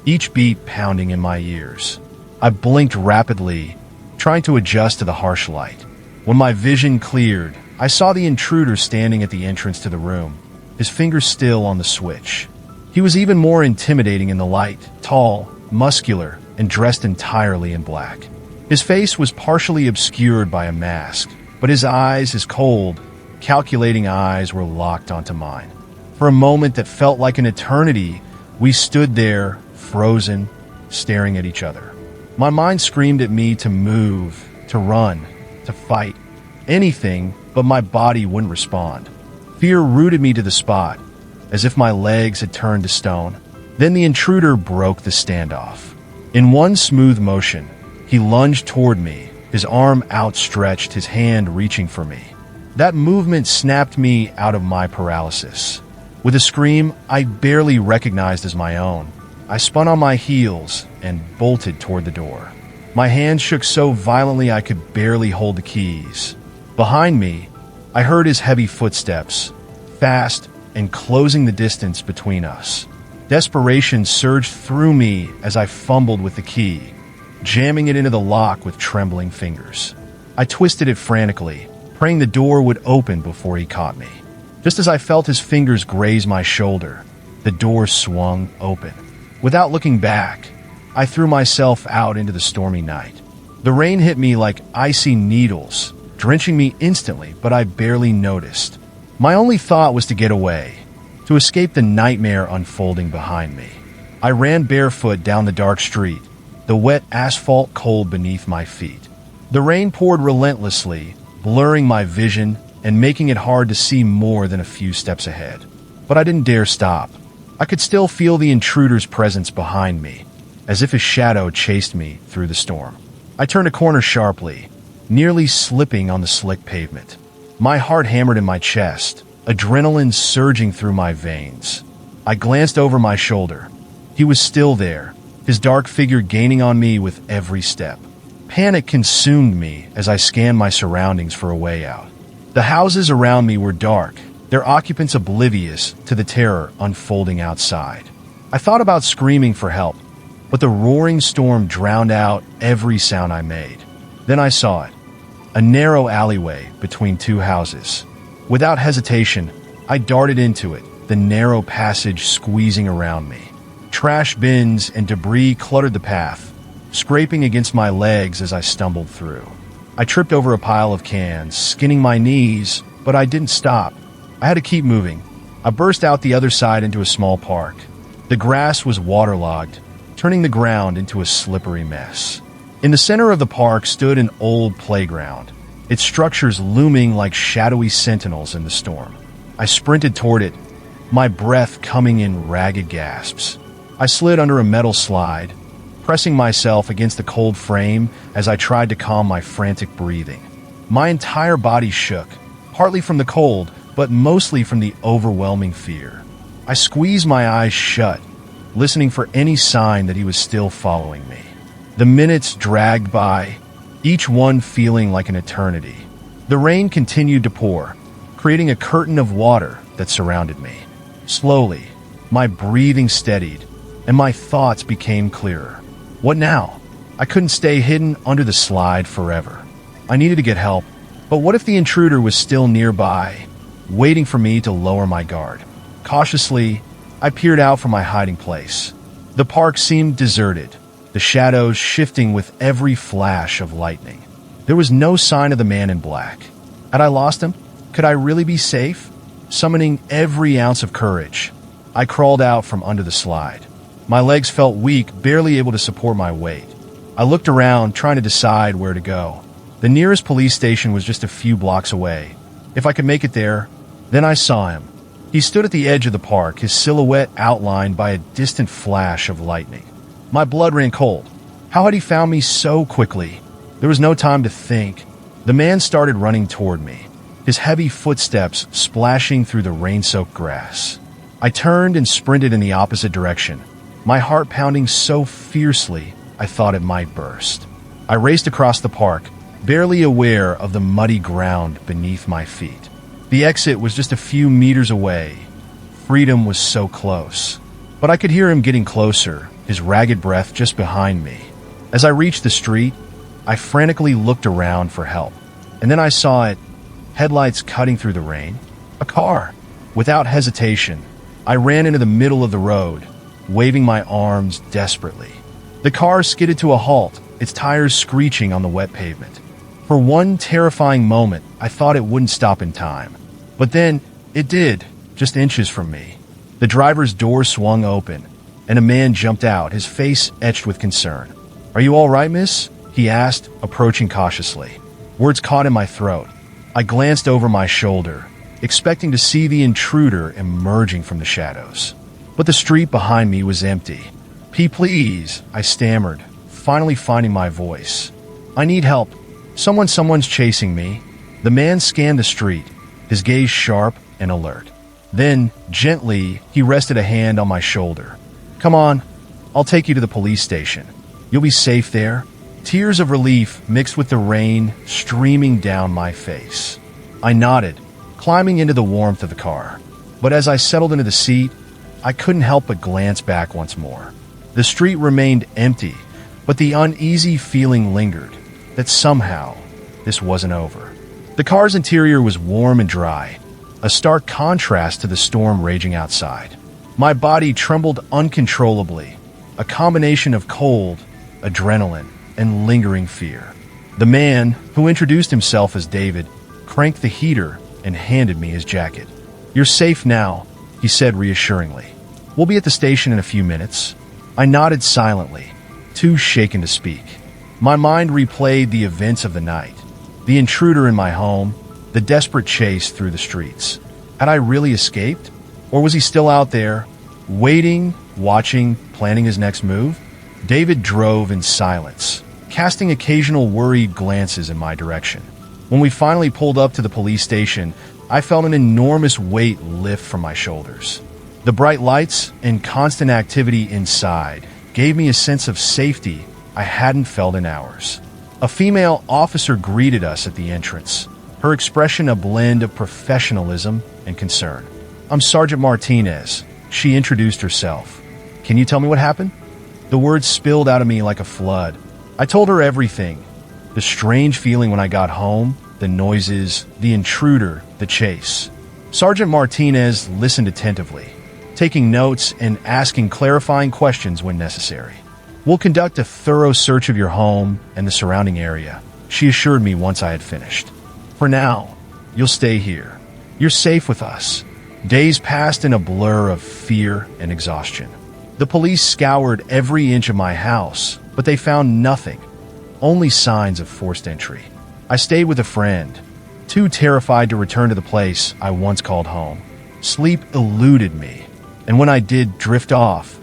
each beat pounding in my ears. I blinked rapidly, trying to adjust to the harsh light. When my vision cleared, I saw the intruder standing at the entrance to the room, his fingers still on the switch. He was even more intimidating in the light, tall, muscular, and dressed entirely in black. His face was partially obscured by a mask, but his eyes, as cold, calculating eyes were locked onto mine. For a moment that felt like an eternity, we stood there, frozen, staring at each other. My mind screamed at me to move, to run, to fight, anything, but my body wouldn't respond. Fear rooted me to the spot, as if my legs had turned to stone. Then the intruder broke the standoff. In one smooth motion, he lunged toward me, his arm outstretched, his hand reaching for me. That movement snapped me out of my paralysis. With a scream I barely recognized as my own, I spun on my heels and bolted toward the door. My hands shook so violently I could barely hold the keys. Behind me, I heard his heavy footsteps, fast and closing the distance between us. Desperation surged through me as I fumbled with the key, jamming it into the lock with trembling fingers. I twisted it frantically, praying the door would open before he caught me. Just as I felt his fingers graze my shoulder, the door swung open. Without looking back, I threw myself out into the stormy night. The rain hit me like icy needles, drenching me instantly, but I barely noticed. My only thought was to get away, to escape the nightmare unfolding behind me. I ran barefoot down the dark street, the wet asphalt cold beneath my feet. The rain poured relentlessly, blurring my vision and making it hard to see more than a few steps ahead. But I didn't dare stop. I could still feel the intruder's presence behind me, as if his shadow chased me through the storm. I turned a corner sharply, nearly slipping on the slick pavement. My heart hammered in my chest, adrenaline surging through my veins. I glanced over my shoulder. He was still there, his dark figure gaining on me with every step. Panic consumed me as I scanned my surroundings for a way out. The houses around me were dark, their occupants oblivious to the terror unfolding outside. I thought about screaming for help, but the roaring storm drowned out every sound I made. Then I saw it, a narrow alleyway between two houses. Without hesitation, I darted into it, the narrow passage squeezing around me. Trash bins and debris cluttered the path, scraping against my legs as I stumbled through. I tripped over a pile of cans, skinning my knees, but I didn't stop. I had to keep moving. I burst out the other side into a small park. The grass was waterlogged, turning the ground into a slippery mess. In the center of the park stood an old playground, its structures looming like shadowy sentinels in the storm. I sprinted toward it, my breath coming in ragged gasps. I slid under a metal slide, pressing myself against the cold frame as I tried to calm my frantic breathing. My entire body shook, partly from the cold, but mostly from the overwhelming fear. I squeezed my eyes shut, listening for any sign that he was still following me. The minutes dragged by, each one feeling like an eternity. The rain continued to pour, creating a curtain of water that surrounded me. Slowly, my breathing steadied, and my thoughts became clearer. What now? I couldn't stay hidden under the slide forever. I needed to get help, but what if the intruder was still nearby, waiting for me to lower my guard? Cautiously, I peered out from my hiding place. The park seemed deserted, the shadows shifting with every flash of lightning. There was no sign of the man in black. Had I lost him? Could I really be safe? Summoning every ounce of courage, I crawled out from under the slide. My legs felt weak, barely able to support my weight. I looked around, trying to decide where to go. The nearest police station was just a few blocks away. If I could make it there, then I saw him. He stood at the edge of the park, his silhouette outlined by a distant flash of lightning. My blood ran cold. How had he found me so quickly? There was no time to think. The man started running toward me, his heavy footsteps splashing through the rain-soaked grass. I turned and sprinted in the opposite direction, my heart pounding so fiercely I thought it might burst. I raced across the park, barely aware of the muddy ground beneath my feet. The exit was just a few meters away. Freedom was so close. But I could hear him getting closer, his ragged breath just behind me. As I reached the street, I frantically looked around for help. And then I saw it, headlights cutting through the rain. A car. Without hesitation, I ran into the middle of the road, waving my arms desperately. The car skidded to a halt, its tires screeching on the wet pavement. For one terrifying moment, I thought it wouldn't stop in time. But then, it did, just inches from me. The driver's door swung open, and a man jumped out, his face etched with concern. "Are you all right, miss?" he asked, approaching cautiously. Words caught in my throat. I glanced over my shoulder, expecting to see the intruder emerging from the shadows. But the street behind me was empty. Please," I stammered, finally finding my voice. "I need help. Someone's chasing me." The man scanned the street, his gaze sharp and alert. Then, gently, he rested a hand on my shoulder. "Come on, I'll take you to the police station. You'll be safe there." Tears of relief mixed with the rain streaming down my face. I nodded, climbing into the warmth of the car. But as I settled into the seat, I couldn't help but glance back once more. The street remained empty, but the uneasy feeling lingered that somehow this wasn't over. The car's interior was warm and dry, a stark contrast to the storm raging outside. My body trembled uncontrollably, a combination of cold, adrenaline, and lingering fear. The man, who introduced himself as David, cranked the heater and handed me his jacket. "You're safe now," he said reassuringly. "We'll be at the station in a few minutes." I nodded silently, too shaken to speak. My mind replayed the events of the night, the intruder in my home, the desperate chase through the streets. Had I really escaped? Or was he still out there, waiting, watching, planning his next move? David drove in silence, casting occasional worried glances in my direction. When we finally pulled up to the police station, I felt an enormous weight lift from my shoulders. The bright lights and constant activity inside gave me a sense of safety I hadn't felt in hours. A female officer greeted us at the entrance, her expression a blend of professionalism and concern. "I'm Sergeant Martinez," she introduced herself. "Can you tell me what happened?" The words spilled out of me like a flood. I told her everything. The strange feeling when I got home, the noises, the intruder, the chase. Sergeant Martinez listened attentively, taking notes and asking clarifying questions when necessary. "We'll conduct a thorough search of your home and the surrounding area," she assured me once I had finished. "For now, you'll stay here. You're safe with us." Days passed in a blur of fear and exhaustion. The police scoured every inch of my house, but they found nothing, only signs of forced entry. I stayed with a friend, too terrified to return to the place I once called home. Sleep eluded me, and when I did drift off,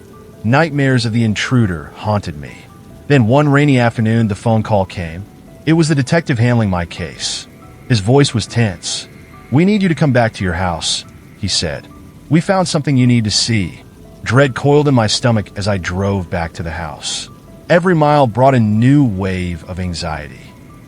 nightmares of the intruder haunted me. Then one rainy afternoon, the phone call came. It was the detective handling my case. His voice was tense. "We need you to come back to your house," he said. "We found something you need to see." Dread coiled in my stomach as I drove back to the house. Every mile brought a new wave of anxiety.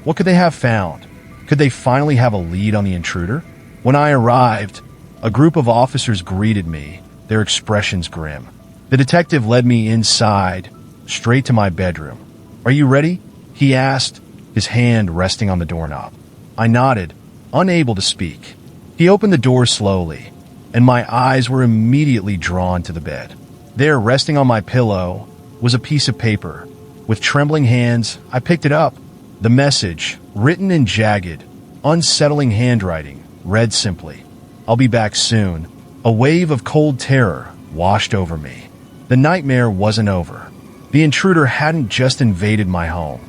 What could they have found? Could they finally have a lead on the intruder? When I arrived, a group of officers greeted me, their expressions grim. The detective led me inside, straight to my bedroom. "Are you ready?" he asked, his hand resting on the doorknob. I nodded, unable to speak. He opened the door slowly, and my eyes were immediately drawn to the bed. There, resting on my pillow, was a piece of paper. With trembling hands, I picked it up. The message, written in jagged, unsettling handwriting, read simply, "I'll be back soon." A wave of cold terror washed over me. The nightmare wasn't over. The intruder hadn't just invaded my home.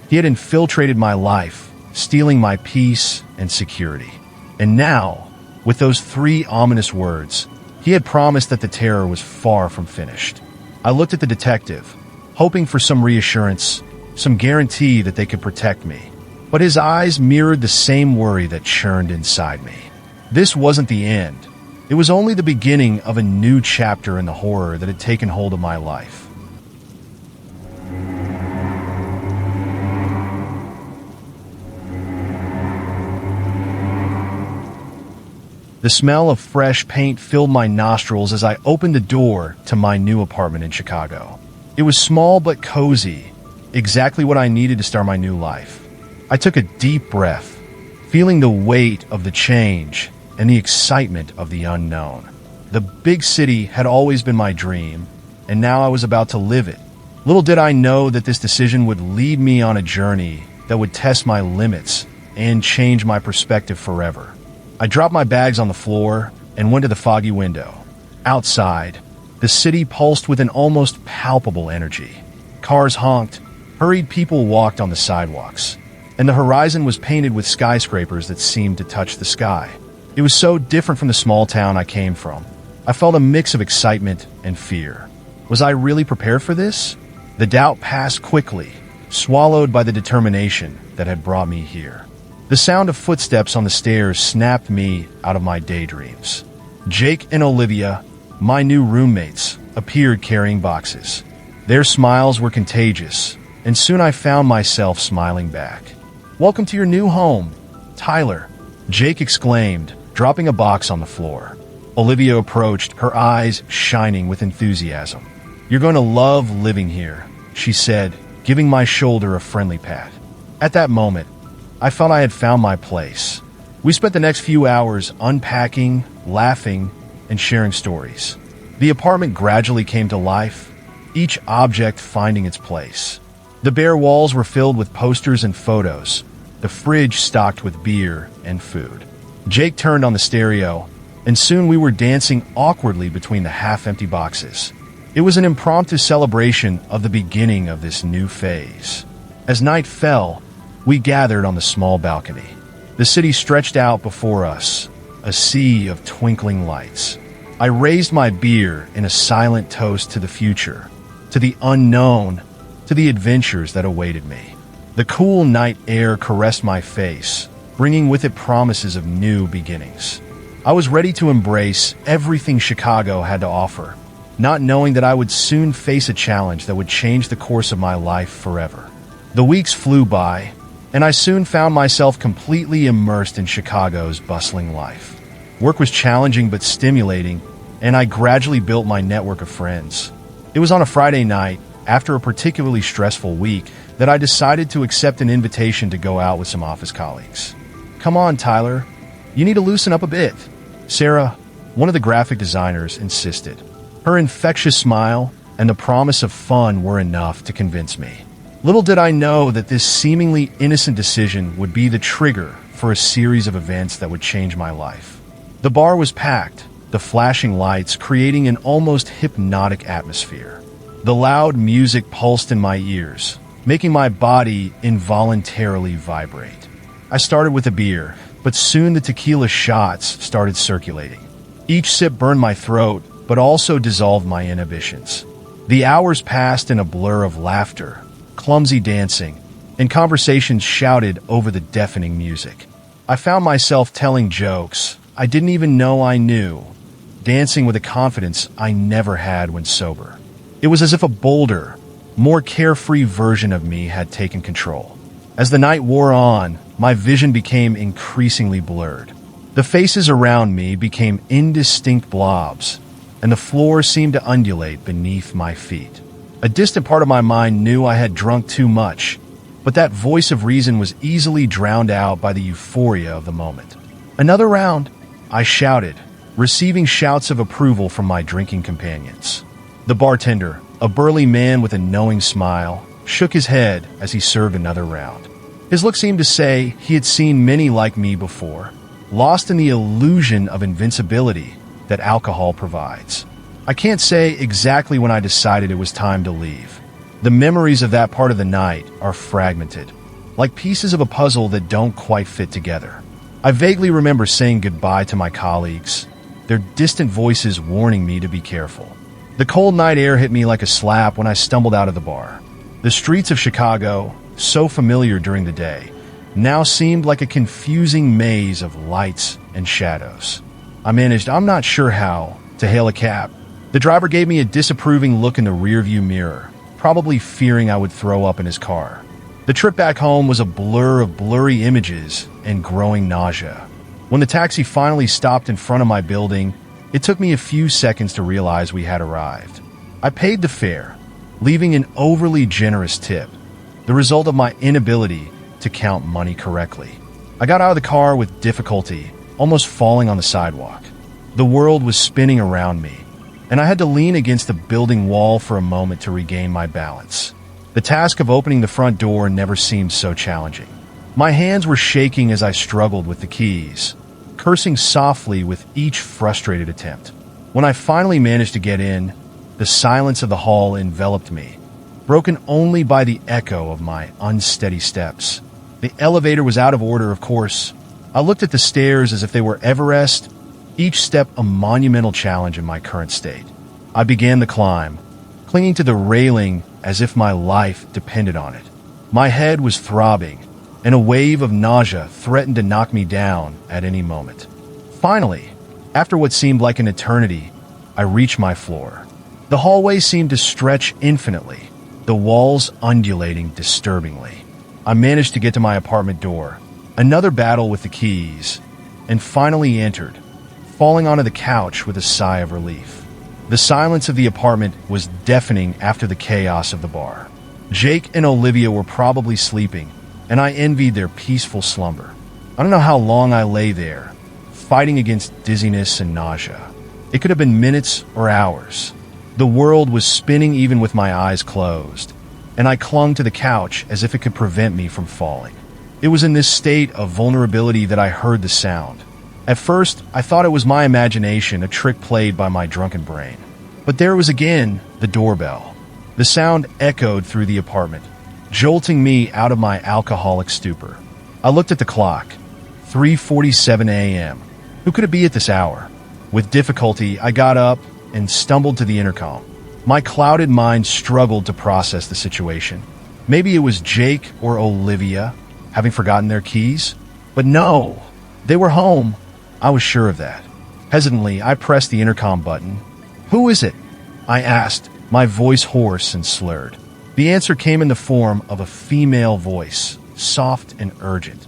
He had infiltrated my life, stealing my peace and security. And now, with those 3 ominous words, he had promised that the terror was far from finished. I looked at the detective, hoping for some reassurance, some guarantee that they could protect me. But his eyes mirrored the same worry that churned inside me. This wasn't the end. It was only the beginning of a new chapter in the horror that had taken hold of my life. The smell of fresh paint filled my nostrils as I opened the door to my new apartment in Chicago. It was small but cozy, exactly what I needed to start my new life. I took a deep breath, feeling the weight of the change and the excitement of the unknown. The big city had always been my dream, and now I was about to live it. Little did I know that this decision would lead me on a journey that would test my limits and change my perspective forever. I dropped my bags on the floor and went to the foggy window. Outside, the city pulsed with an almost palpable energy. Cars honked, hurried people walked on the sidewalks, and the horizon was painted with skyscrapers that seemed to touch the sky. It was so different from the small town I came from. I felt a mix of excitement and fear. Was I really prepared for this? The doubt passed quickly, swallowed by the determination that had brought me here. The sound of footsteps on the stairs snapped me out of my daydreams. Jake and Olivia, my new roommates, appeared carrying boxes. Their smiles were contagious, and soon I found myself smiling back. "Welcome to your new home, Tyler," Jake exclaimed, dropping a box on the floor. Olivia approached, her eyes shining with enthusiasm. "You're going to love living here," she said, giving my shoulder a friendly pat. At that moment, I felt I had found my place. We spent the next few hours unpacking, laughing, and sharing stories. The apartment gradually came to life, each object finding its place. The bare walls were filled with posters and photos, the fridge stocked with beer and food. Jake turned on the stereo, and soon we were dancing awkwardly between the half-empty boxes. It was an impromptu celebration of the beginning of this new phase. As night fell, we gathered on the small balcony. The city stretched out before us, a sea of twinkling lights. I raised my beer in a silent toast to the future, to the unknown, to the adventures that awaited me. The cool night air caressed my face, bringing with it promises of new beginnings. I was ready to embrace everything Chicago had to offer, not knowing that I would soon face a challenge that would change the course of my life forever. The weeks flew by, and I soon found myself completely immersed in Chicago's bustling life. Work was challenging but stimulating, and I gradually built my network of friends. It was on a Friday night, after a particularly stressful week, that I decided to accept an invitation to go out with some office colleagues. "Come on, Tyler. You need to loosen up a bit," Sarah, one of the graphic designers, insisted. Her infectious smile and the promise of fun were enough to convince me. Little did I know that this seemingly innocent decision would be the trigger for a series of events that would change my life. The bar was packed, the flashing lights creating an almost hypnotic atmosphere. The loud music pulsed in my ears, making my body involuntarily vibrate. I started with a beer, but soon the tequila shots started circulating. Each sip burned my throat, but also dissolved my inhibitions. The hours passed in a blur of laughter, clumsy dancing, and conversations shouted over the deafening music. I found myself telling jokes I didn't even know I knew, dancing with a confidence I never had when sober. It was as if a bolder, more carefree version of me had taken control. As the night wore on, my vision became increasingly blurred. The faces around me became indistinct blobs, and the floor seemed to undulate beneath my feet. A distant part of my mind knew I had drunk too much, but that voice of reason was easily drowned out by the euphoria of the moment. "Another round," I shouted, receiving shouts of approval from my drinking companions. The bartender, a burly man with a knowing smile, shook his head as he served another round. His look seemed to say he had seen many like me before, lost in the illusion of invincibility that alcohol provides. I can't say exactly when I decided it was time to leave. The memories of that part of the night are fragmented, like pieces of a puzzle that don't quite fit together. I vaguely remember saying goodbye to my colleagues, their distant voices warning me to be careful. The cold night air hit me like a slap when I stumbled out of the bar. The streets of Chicago, so familiar during the day, now seemed like a confusing maze of lights and shadows. I managed, I'm not sure how, to hail a cab. The driver gave me a disapproving look in the rearview mirror, probably fearing I would throw up in his car. The trip back home was a blur of blurry images and growing nausea. When the taxi finally stopped in front of my building, it took me a few seconds to realize we had arrived. I paid the fare, leaving an overly generous tip, the result of my inability to count money correctly. I got out of the car with difficulty, almost falling on the sidewalk. The world was spinning around me, and I had to lean against the building wall for a moment to regain my balance. The task of opening the front door never seemed so challenging. My hands were shaking as I struggled with the keys, cursing softly with each frustrated attempt. When I finally managed to get in, the silence of the hall enveloped me, broken only by the echo of my unsteady steps. The elevator was out of order, of course. I looked at the stairs as if they were Everest, each step a monumental challenge in my current state. I began the climb, clinging to the railing as if my life depended on it. My head was throbbing, and a wave of nausea threatened to knock me down at any moment. Finally, after what seemed like an eternity, I reached my floor. The hallway seemed to stretch infinitely, the walls undulating disturbingly. I managed to get to my apartment door, another battle with the keys, and finally entered, falling onto the couch with a sigh of relief. The silence of the apartment was deafening after the chaos of the bar. Jake and Olivia were probably sleeping, and I envied their peaceful slumber. I don't know how long I lay there, fighting against dizziness and nausea. It could have been minutes or hours. The world was spinning even with my eyes closed, and I clung to the couch as if it could prevent me from falling. It was in this state of vulnerability that I heard the sound. At first, I thought it was my imagination, a trick played by my drunken brain. But there was again the doorbell. The sound echoed through the apartment, jolting me out of my alcoholic stupor. I looked at the clock. 3:47 a.m. Who could it be at this hour? With difficulty, I got up and stumbled to the intercom. My clouded mind struggled to process the situation. Maybe it was Jake or Olivia, having forgotten their keys? But no, they were home. I was sure of that. Hesitantly, I pressed the intercom button. "Who is it?" I asked, my voice hoarse and slurred. The answer came in the form of a female voice, soft and urgent.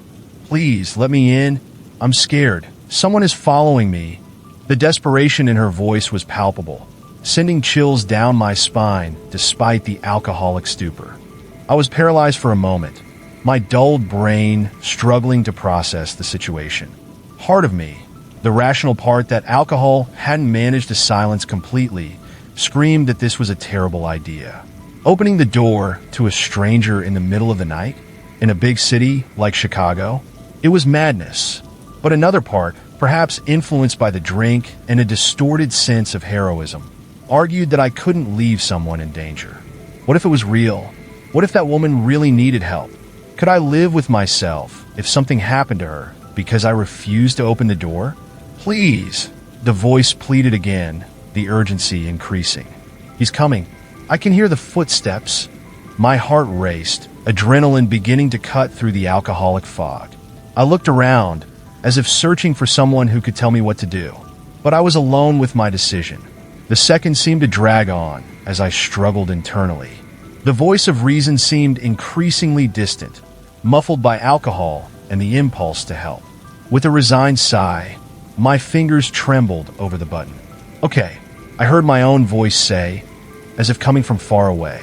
"Please, let me in. I'm scared. Someone is following me." The desperation in her voice was palpable, sending chills down my spine despite the alcoholic stupor. I was paralyzed for a moment, my dulled brain struggling to process the situation. Part of me, the rational part that alcohol hadn't managed to silence completely, screamed that this was a terrible idea. Opening the door to a stranger in the middle of the night, in a big city like Chicago, it was madness. But another part, perhaps influenced by the drink and a distorted sense of heroism, argued that I couldn't leave someone in danger. What if it was real? What if that woman really needed help? Could I live with myself if something happened to her because I refused to open the door? "Please," the voice pleaded again, the urgency increasing. "He's coming. I can hear the footsteps." My heart raced, adrenaline beginning to cut through the alcoholic fog. I looked around, as if searching for someone who could tell me what to do. But I was alone with my decision. The seconds seemed to drag on as I struggled internally. The voice of reason seemed increasingly distant, muffled by alcohol and the impulse to help. With a resigned sigh, my fingers trembled over the button. "Okay," I heard my own voice say, as if coming from far away.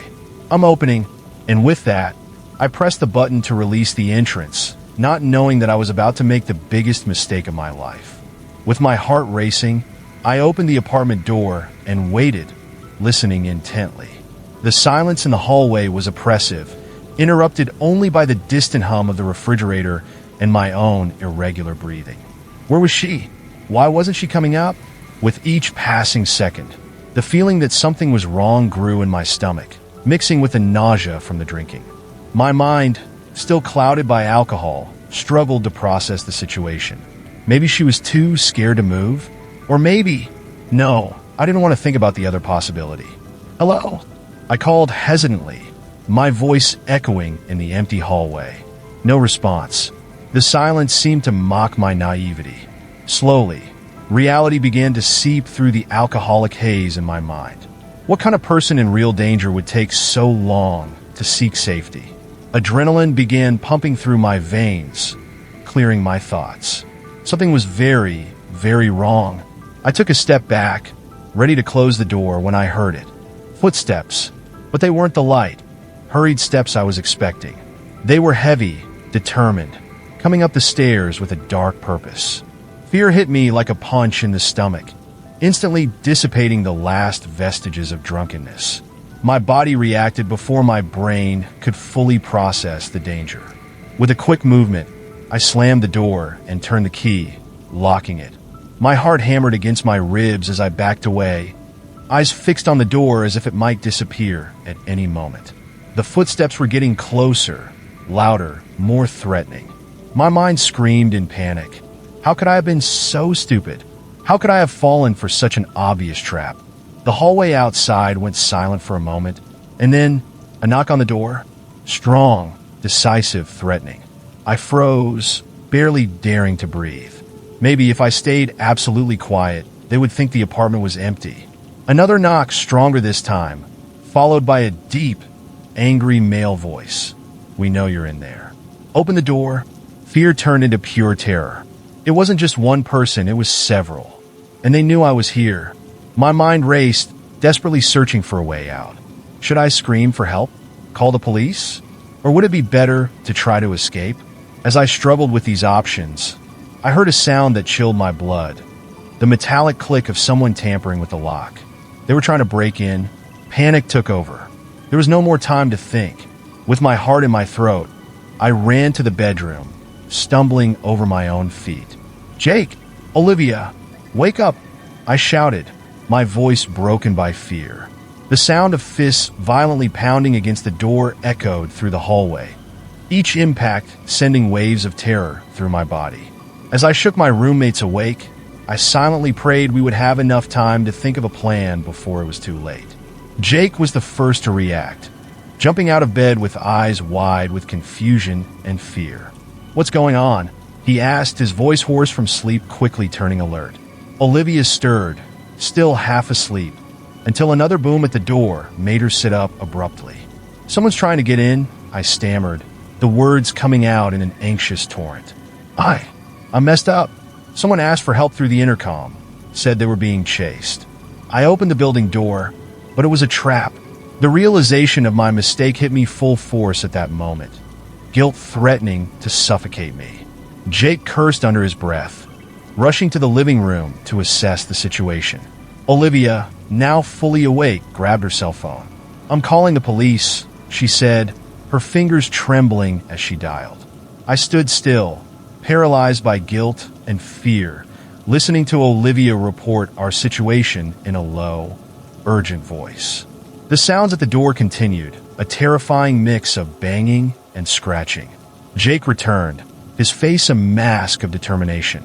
"I'm opening," and with that, I pressed the button to release the entrance, not knowing that I was about to make the biggest mistake of my life. With my heart racing, I opened the apartment door and waited, listening intently. The silence in the hallway was oppressive, interrupted only by the distant hum of the refrigerator and my own irregular breathing. Where was she? Why wasn't she coming up? With each passing second, the feeling that something was wrong grew in my stomach, mixing with the nausea from the drinking. My mind, still clouded by alcohol, struggled to process the situation. Maybe she was too scared to move? Or maybe... No, I didn't want to think about the other possibility. "Hello?" I called hesitantly, my voice echoing in the empty hallway. No response. The silence seemed to mock my naivety. Slowly, reality began to seep through the alcoholic haze in my mind. What kind of person in real danger would take so long to seek safety? Adrenaline began pumping through my veins, clearing my thoughts. Something was very, very wrong. I took a step back, ready to close the door when I heard it. Footsteps, but they weren't the light, hurried steps I was expecting. They were heavy, determined, coming up the stairs with a dark purpose. Fear hit me like a punch in the stomach, instantly dissipating the last vestiges of drunkenness. My body reacted before my brain could fully process the danger. With a quick movement, I slammed the door and turned the key, locking it. My heart hammered against my ribs as I backed away, eyes fixed on the door as if it might disappear at any moment. The footsteps were getting closer, louder, more threatening. My mind screamed in panic. How could I have been so stupid? How could I have fallen for such an obvious trap? The hallway outside went silent for a moment, and then a knock on the door. Strong, decisive, threatening. I froze, barely daring to breathe. Maybe if I stayed absolutely quiet, they would think the apartment was empty. Another knock, stronger this time, followed by a deep, angry male voice. "We know you're in there." Open the door. Fear turned into pure terror. It wasn't just one person, it was several. And they knew I was here. My mind raced, desperately searching for a way out. Should I scream for help? Call the police? Or would it be better to try to escape? As I struggled with these options, I heard a sound that chilled my blood. The metallic click of someone tampering with the lock. They were trying to break in. Panic took over. There was no more time to think. With my heart in my throat, I ran to the bedroom, stumbling over my own feet. "Jake! Olivia! Wake up!" I shouted, my voice broken by fear. The sound of fists violently pounding against the door echoed through the hallway, each impact sending waves of terror through my body. As I shook my roommates awake, I silently prayed we would have enough time to think of a plan before it was too late. Jake was the first to react, jumping out of bed with eyes wide with confusion and fear. "What's going on?" he asked, his voice hoarse from sleep, quickly turning alert. Olivia stirred, still half asleep, until another boom at the door made her sit up abruptly. "Someone's trying to get in," I stammered, the words coming out in an anxious torrent. I messed up. Someone asked for help through the intercom, said they were being chased. I opened the building door, but it was a trap. The realization of my mistake hit me full force at that moment, guilt threatening to suffocate me. Jake cursed under his breath, rushing to the living room to assess the situation. Olivia, now fully awake, grabbed her cell phone. "I'm calling the police," she said, her fingers trembling as she dialed. I stood still, paralyzed by guilt and fear, listening to Olivia report our situation in a low, urgent voice. The sounds at the door continued, a terrifying mix of banging and scratching. Jake returned, his face a mask of determination.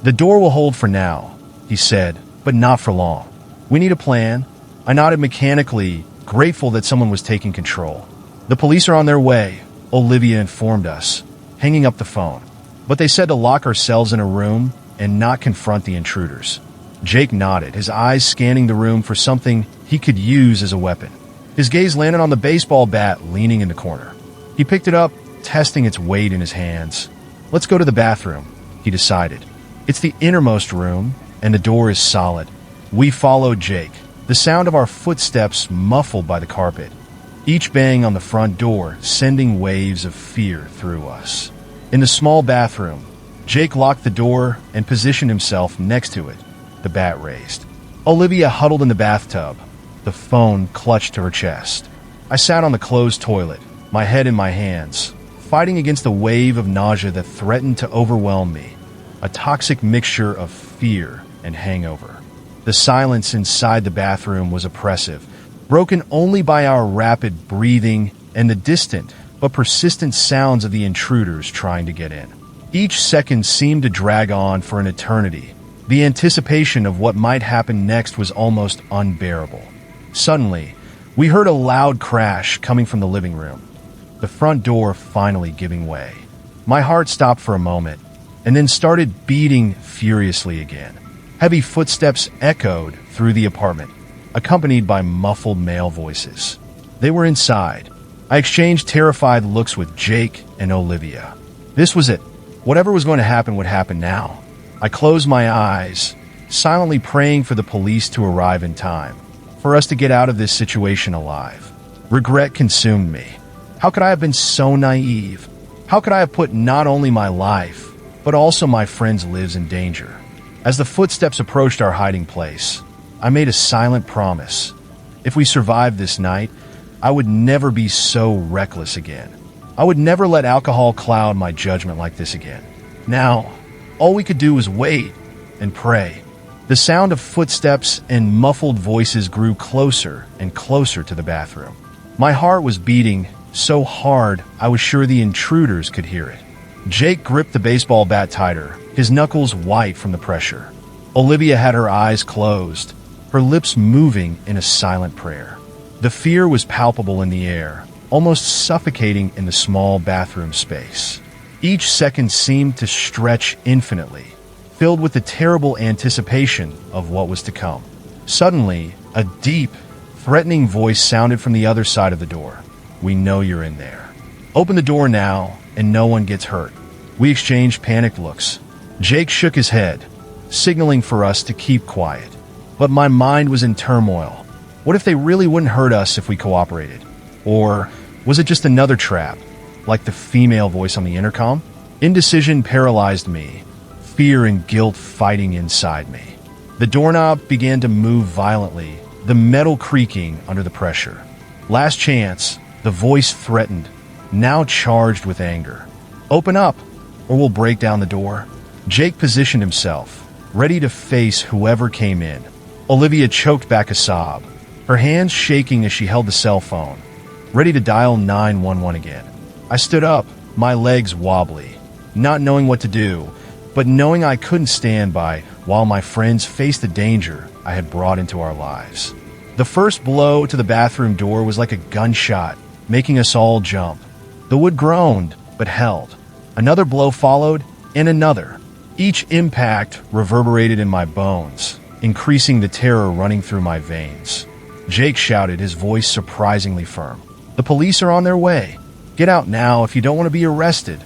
"The door will hold for now," he said, "but not for long. We need a plan." I nodded mechanically, grateful that someone was taking control. "The police are on their way," Olivia informed us, hanging up the phone. "But they said to lock ourselves in a room and not confront the intruders." Jake nodded, his eyes scanning the room for something he could use as a weapon. His gaze landed on the baseball bat leaning in the corner. He picked it up, testing its weight in his hands. "Let's go to the bathroom," he decided. "It's the innermost room, and the door is solid." We followed Jake, the sound of our footsteps muffled by the carpet, each bang on the front door sending waves of fear through us. In the small bathroom, Jake locked the door and positioned himself next to it, the bat raised. Olivia huddled in the bathtub, the phone clutched to her chest. I sat on the closed toilet, my head in my hands, fighting against the wave of nausea that threatened to overwhelm me, a toxic mixture of fear and hangover. The silence inside the bathroom was oppressive, broken only by our rapid breathing and the distant but persistent sounds of the intruders trying to get in. Each second seemed to drag on for an eternity. The anticipation of what might happen next was almost unbearable. Suddenly, we heard a loud crash coming from the living room, the front door finally giving way. My heart stopped for a moment, and then started beating furiously again. Heavy footsteps echoed through the apartment, accompanied by muffled male voices. They were inside. I exchanged terrified looks with Jake and Olivia. This was it. Whatever was going to happen would happen now. I closed my eyes, silently praying for the police to arrive in time, for us to get out of this situation alive. Regret consumed me. How could I have been so naive? How could I have put not only my life, but also my friends' lives in danger? As the footsteps approached our hiding place, I made a silent promise. If we survived this night, I would never be so reckless again. I would never let alcohol cloud my judgment like this again. Now, All we could do was wait and pray. The sound of footsteps and muffled voices grew closer and closer to the bathroom. My heart was beating so hard I was sure the intruders could hear it. Jake gripped the baseball bat tighter, his knuckles white from the pressure. Olivia had her eyes closed, her lips moving in a silent prayer. The fear was palpable in the air, almost suffocating in the small bathroom space. Each second seemed to stretch infinitely, filled with the terrible anticipation of what was to come. Suddenly, a deep, threatening voice sounded from the other side of the door. "We know you're in there. Open the door now, and no one gets hurt." We exchanged panicked looks. Jake shook his head, signaling for us to keep quiet. But my mind was in turmoil. What if they really wouldn't hurt us if we cooperated? Or was it just another trap, like the female voice on the intercom? Indecision paralyzed me, fear and guilt fighting inside me. The doorknob began to move violently, the metal creaking under the pressure. Last chance, the voice threatened, now charged with anger. "Open up, or we'll break down the door." Jake positioned himself, ready to face whoever came in. Olivia choked back a sob, her hands shaking as she held the cell phone, ready to dial 911 again. I stood up, my legs wobbly, not knowing what to do, but knowing I couldn't stand by while my friends faced the danger I had brought into our lives. The first blow to the bathroom door was like a gunshot, making us all jump. The wood groaned, but held. Another blow followed, and another. Each impact reverberated in my bones, increasing the terror running through my veins. Jake shouted, his voice surprisingly firm. "The police are on their way. Get out now if you don't want to be arrested."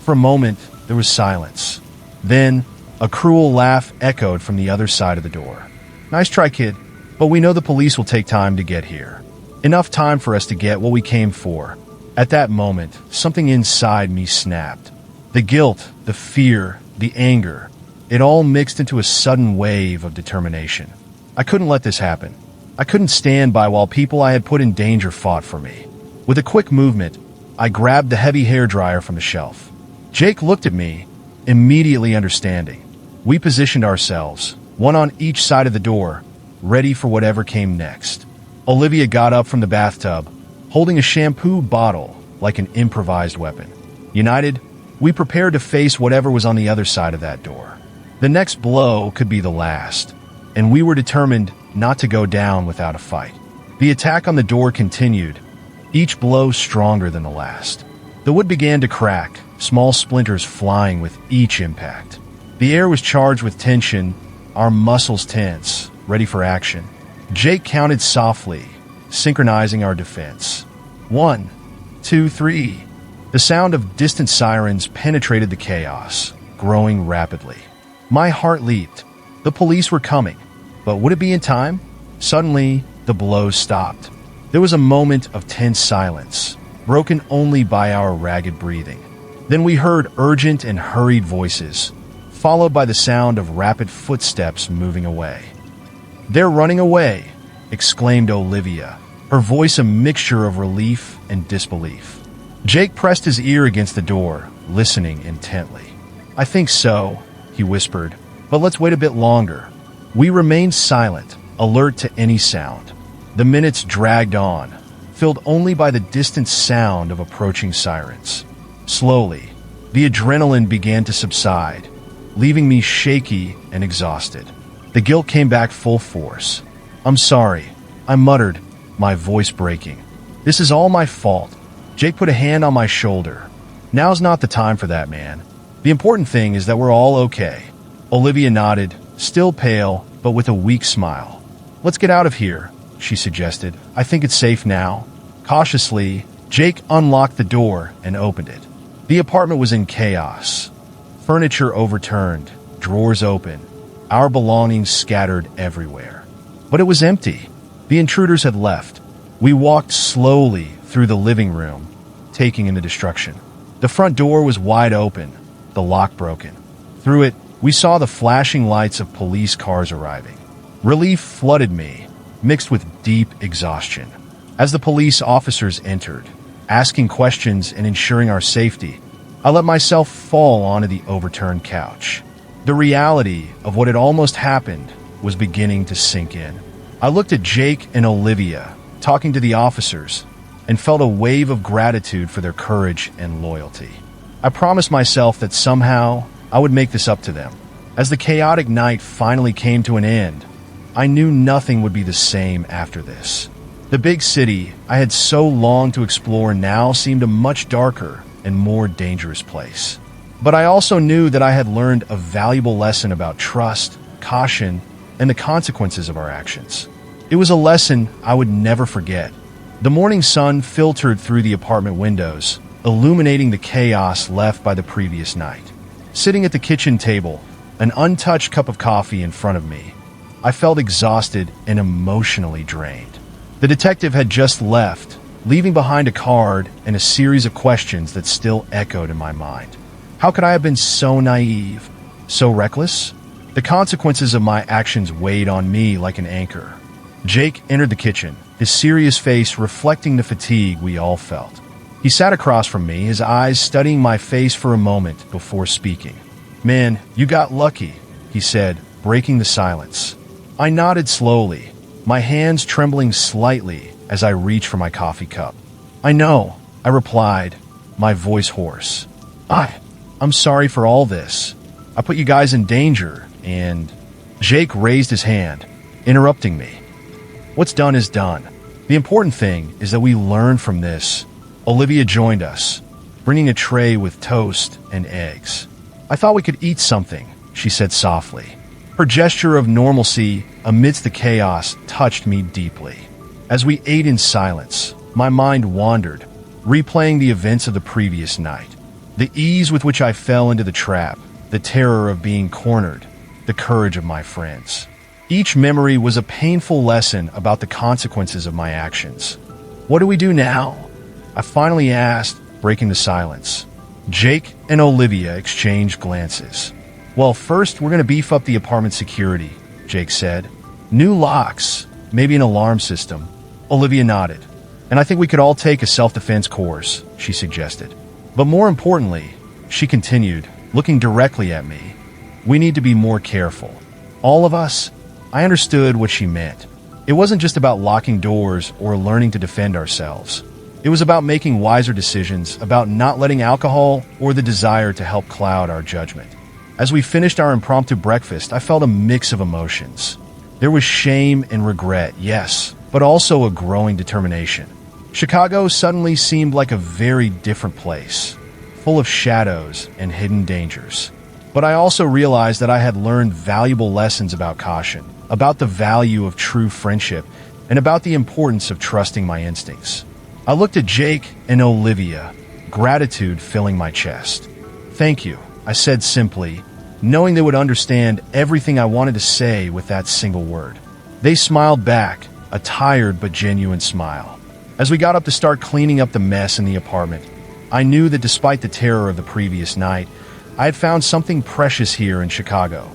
For a moment, there was silence. Then, a cruel laugh echoed from the other side of the door. "Nice try, kid, but we know the police will take time to get here. Enough time for us to get what we came for." At that moment, something inside me snapped. The guilt, the fear, the anger, it all mixed into a sudden wave of determination. I couldn't let this happen. I couldn't stand by while people I had put in danger fought for me. With a quick movement, I grabbed the heavy hairdryer from the shelf. Jake looked at me, immediately understanding. We positioned ourselves, one on each side of the door, ready for whatever came next. Olivia got up from the bathtub, holding a shampoo bottle like an improvised weapon. United, we prepared to face whatever was on the other side of that door. The next blow could be the last, and we were determined not to go down without a fight. The attack on the door continued, each blow stronger than the last. The wood began to crack, small splinters flying with each impact. The air was charged with tension, our muscles tense, ready for action. Jake counted softly, synchronizing our defense. 1, 2, 3. The sound of distant sirens penetrated the chaos, growing rapidly. My heart leaped. The police were coming, but would it be in time? Suddenly, the blows stopped. There was a moment of tense silence, broken only by our ragged breathing. Then we heard urgent and hurried voices, followed by the sound of rapid footsteps moving away. "They're running away!" exclaimed Olivia, her voice a mixture of relief and disbelief. Jake pressed his ear against the door, listening intently. "I think so," he whispered, "but let's wait a bit longer." We remained silent, alert to any sound. The minutes dragged on, filled only by the distant sound of approaching sirens. Slowly, the adrenaline began to subside, leaving me shaky and exhausted. The guilt came back full force. "I'm sorry," I muttered, my voice breaking. "This is all my fault." Jake put a hand on my shoulder. "Now's not the time for that, man. The important thing is that we're all okay." Olivia nodded, still pale, but with a weak smile. "Let's get out of here," she suggested. "I think it's safe now." Cautiously, Jake unlocked the door and opened it. The apartment was in chaos. Furniture overturned, drawers open, our belongings scattered everywhere. But it was empty. The intruders had left. We walked slowly through the living room, taking in the destruction. The front door was wide open, the lock broken. Through it, we saw the flashing lights of police cars arriving. Relief flooded me, mixed with deep exhaustion. As the police officers entered, asking questions and ensuring our safety, I let myself fall onto the overturned couch. The reality of what had almost happened was beginning to sink in. I looked at Jake and Olivia, talking to the officers, and felt a wave of gratitude for their courage and loyalty. I promised myself that somehow I would make this up to them. As the chaotic night finally came to an end, I knew nothing would be the same after this. The big city I had so longed to explore now seemed a much darker and more dangerous place. But I also knew that I had learned a valuable lesson about trust, caution, and the consequences of our actions. It was a lesson I would never forget. The morning sun filtered through the apartment windows, illuminating the chaos left by the previous night. Sitting at the kitchen table, an untouched cup of coffee in front of me, I felt exhausted and emotionally drained. The detective had just left, leaving behind a card and a series of questions that still echoed in my mind. How could I have been so naive, so reckless? The consequences of my actions weighed on me like an anchor. Jake entered the kitchen, his serious face reflecting the fatigue we all felt. He sat across from me, his eyes studying my face for a moment before speaking. "Man, you got lucky," he said, breaking the silence. I nodded slowly, my hands trembling slightly as I reached for my coffee cup. "I know," I replied, my voice hoarse. I'm sorry for all this. I put you guys in danger, and..." Jake raised his hand, interrupting me. "What's done is done. The important thing is that we learn from this." Olivia joined us, bringing a tray with toast and eggs. "I thought we could eat something," she said softly. Her gesture of normalcy amidst the chaos touched me deeply. As we ate in silence, my mind wandered, replaying the events of the previous night. The ease with which I fell into the trap, the terror of being cornered, the courage of my friends. Each memory was a painful lesson about the consequences of my actions. "What do we do now?" I finally asked, breaking the silence. Jake and Olivia exchanged glances. "Well, first we're going to beef up the apartment security," Jake said. "New locks, maybe an alarm system." Olivia nodded. "And I think we could all take a self-defense course," she suggested. "But more importantly," she continued, looking directly at me, "we need to be more careful. All of us." I understood what she meant. It wasn't just about locking doors or learning to defend ourselves. It was about making wiser decisions, about not letting alcohol or the desire to help cloud our judgment. As we finished our impromptu breakfast, I felt a mix of emotions. There was shame and regret, yes, but also a growing determination. Chicago suddenly seemed like a very different place, full of shadows and hidden dangers. But I also realized that I had learned valuable lessons about caution, about the value of true friendship, and about the importance of trusting my instincts. I looked at Jake and Olivia, gratitude filling my chest. "Thank you," I said simply, knowing they would understand everything I wanted to say with that single word. They smiled back, a tired but genuine smile. As we got up to start cleaning up the mess in the apartment, I knew that despite the terror of the previous night, I had found something precious here in Chicago.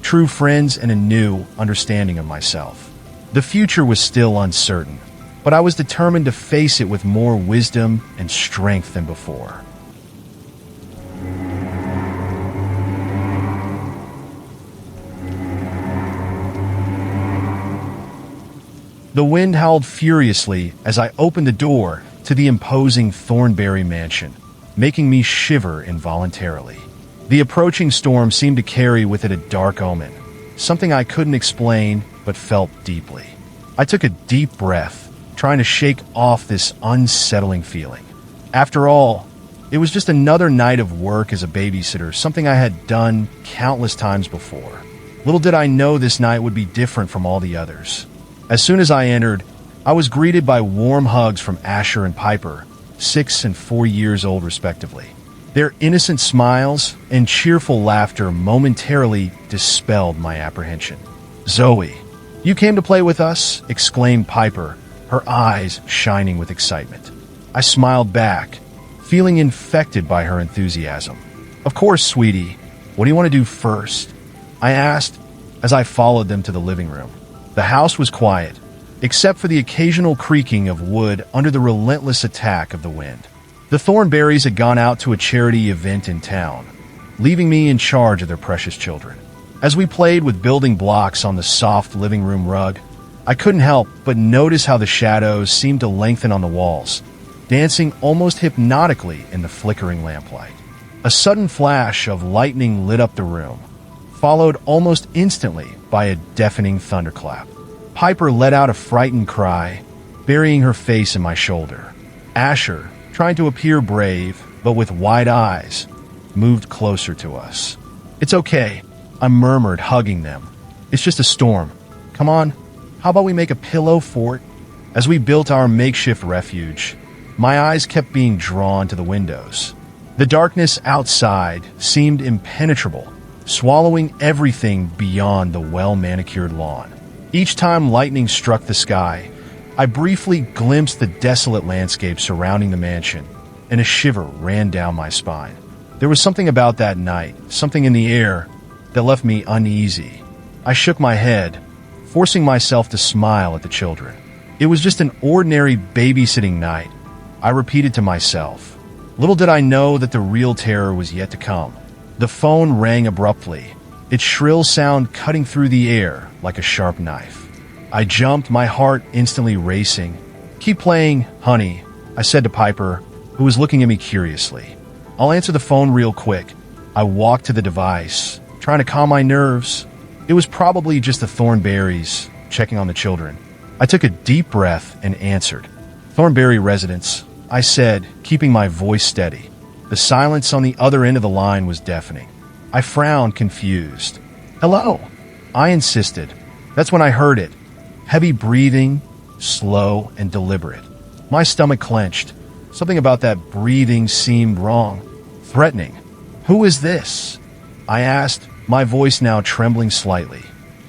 True friends and a new understanding of myself. The future was still uncertain, but I was determined to face it with more wisdom and strength than before. The wind howled furiously as I opened the door to the imposing Thornberry mansion, making me shiver involuntarily. The approaching storm seemed to carry with it a dark omen, something I couldn't explain but felt deeply. I took a deep breath, trying to shake off this unsettling feeling. After all, it was just another night of work as a babysitter, something I had done countless times before. Little did I know this night would be different from all the others. As soon as I entered, I was greeted by warm hugs from Asher and Piper, 6 and 4 years old respectively. Their innocent smiles and cheerful laughter momentarily dispelled my apprehension. "Zoe, you came to play with us?" exclaimed Piper, her eyes shining with excitement. I smiled back, feeling infected by her enthusiasm. "Of course, sweetie. What do you want to do first?" I asked as I followed them to the living room. The house was quiet, except for the occasional creaking of wood under the relentless attack of the wind. The Thornberrys had gone out to a charity event in town, leaving me in charge of their precious children. As we played with building blocks on the soft living room rug, I couldn't help but notice how the shadows seemed to lengthen on the walls, dancing almost hypnotically in the flickering lamplight. A sudden flash of lightning lit up the room, followed almost instantly by a deafening thunderclap. Piper let out a frightened cry, burying her face in my shoulder. Asher, trying to appear brave, but with wide eyes, moved closer to us. "It's okay," I murmured, hugging them. "It's just a storm. Come on, how about we make a pillow fort?" As we built our makeshift refuge, my eyes kept being drawn to the windows. The darkness outside seemed impenetrable, swallowing everything beyond the well-manicured lawn. Each time lightning struck the sky, I briefly glimpsed the desolate landscape surrounding the mansion, and a shiver ran down my spine. There was something about that night, something in the air, that left me uneasy. I shook my head, forcing myself to smile at the children. It was just an ordinary babysitting night, I repeated to myself. Little did I know that the real terror was yet to come. The phone rang abruptly, its shrill sound cutting through the air like a sharp knife. I jumped, my heart instantly racing. "Keep playing, honey," I said to Piper, who was looking at me curiously. "I'll answer the phone real quick." I walked to the device, trying to calm my nerves. It was probably just the Thornberrys checking on the children. I took a deep breath and answered. "Thornberry residence," I said, keeping my voice steady. The silence on the other end of the line was deafening. I frowned, confused. "Hello," I insisted. That's when I heard it. Heavy breathing, slow and deliberate. My stomach clenched. Something about that breathing seemed wrong, threatening. "Who is this?" I asked, my voice now trembling slightly.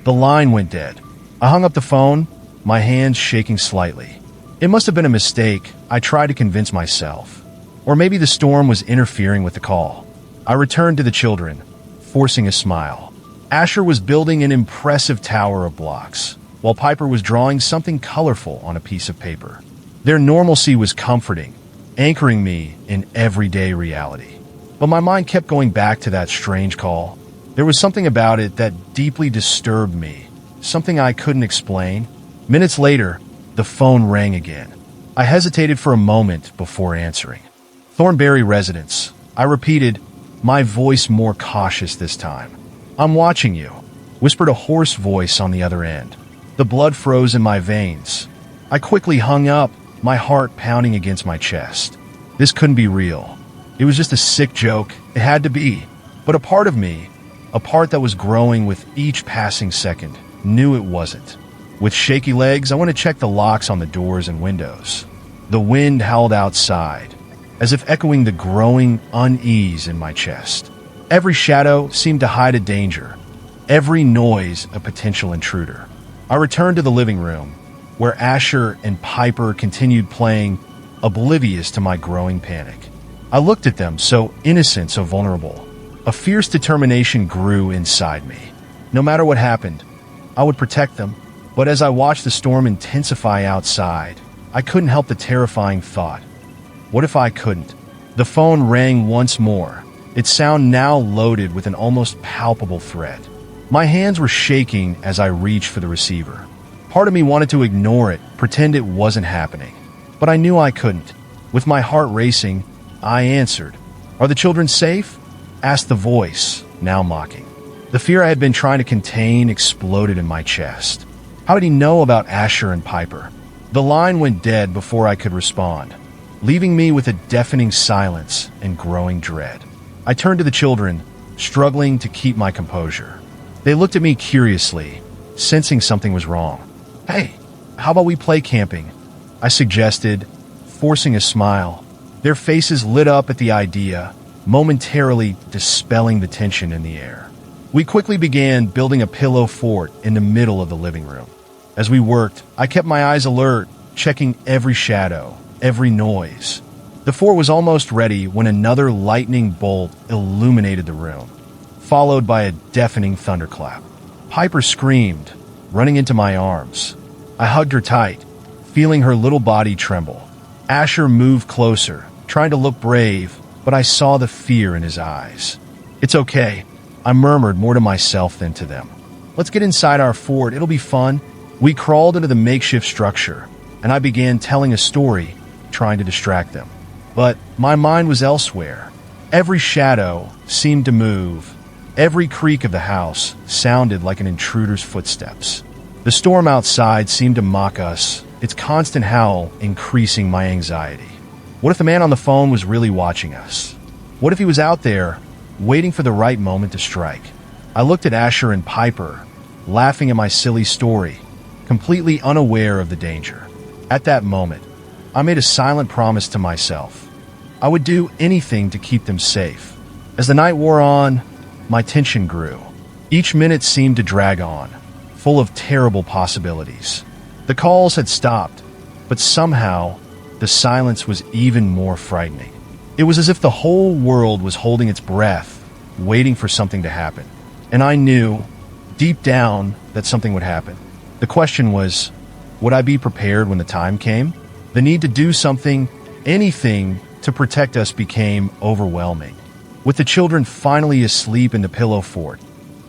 The line went dead. I hung up the phone, my hands shaking slightly. It must have been a mistake, I tried to convince myself. Or maybe the storm was interfering with the call. I returned to the children, forcing a smile. Asher was building an impressive tower of blocks, while Piper was drawing something colorful on a piece of paper. Their normalcy was comforting, anchoring me in everyday reality. But my mind kept going back to that strange call. There was something about it that deeply disturbed me, something I couldn't explain. Minutes later, the phone rang again. I hesitated for a moment before answering. "Thornberry residence," I repeated, my voice more cautious this time. "I'm watching you," whispered a hoarse voice on the other end. The blood froze in my veins. I quickly hung up, my heart pounding against my chest. This couldn't be real. It was just a sick joke. It had to be. But a part of me, a part that was growing with each passing second, knew it wasn't. With shaky legs, I went to check the locks on the doors and windows. The wind howled outside, as if echoing the growing unease in my chest. Every shadow seemed to hide a danger, every noise a potential intruder. I returned to the living room, where Asher and Piper continued playing, oblivious to my growing panic. I looked at them, so innocent, so vulnerable. A fierce determination grew inside me. No matter what happened, I would protect them. But as I watched the storm intensify outside, I couldn't help the terrifying thought. What if I couldn't? The phone rang once more, its sound now loaded with an almost palpable threat. My hands were shaking as I reached for the receiver. Part of me wanted to ignore it, pretend it wasn't happening. But I knew I couldn't. With my heart racing, I answered. "Are the children safe?" asked the voice, now mocking. The fear I had been trying to contain exploded in my chest. How did he know about Asher and Piper? The line went dead before I could respond, leaving me with a deafening silence and growing dread. I turned to the children, struggling to keep my composure. They looked at me curiously, sensing something was wrong. "Hey, how about we play camping?" I suggested, forcing a smile. Their faces lit up at the idea, momentarily dispelling the tension in the air. We quickly began building a pillow fort in the middle of the living room. As we worked, I kept my eyes alert, checking every shadow, every noise. The fort was almost ready when another lightning bolt illuminated the room, followed by a deafening thunderclap. Piper screamed, running into my arms. I hugged her tight, feeling her little body tremble. Asher moved closer, trying to look brave, but I saw the fear in his eyes. It's okay, I murmured more to myself than to them. Let's get inside our fort, it'll be fun. We crawled into the makeshift structure, and I began telling a story, trying to distract them. But my mind was elsewhere. Every shadow seemed to move. Every creak of the house sounded like an intruder's footsteps. The storm outside seemed to mock us, its constant howl increasing my anxiety. What if the man on the phone was really watching us? What if he was out there, waiting for the right moment to strike? I looked at Asher and Piper, laughing at my silly story, completely unaware of the danger. At that moment, I made a silent promise to myself. I would do anything to keep them safe. As the night wore on, my tension grew. Each minute seemed to drag on, full of terrible possibilities. The calls had stopped, but somehow, the silence was even more frightening. It was as if the whole world was holding its breath, waiting for something to happen. And I knew, deep down, that something would happen. The question was, would I be prepared when the time came? The need to do something, anything, to protect us became overwhelming. With the children finally asleep in the pillow fort,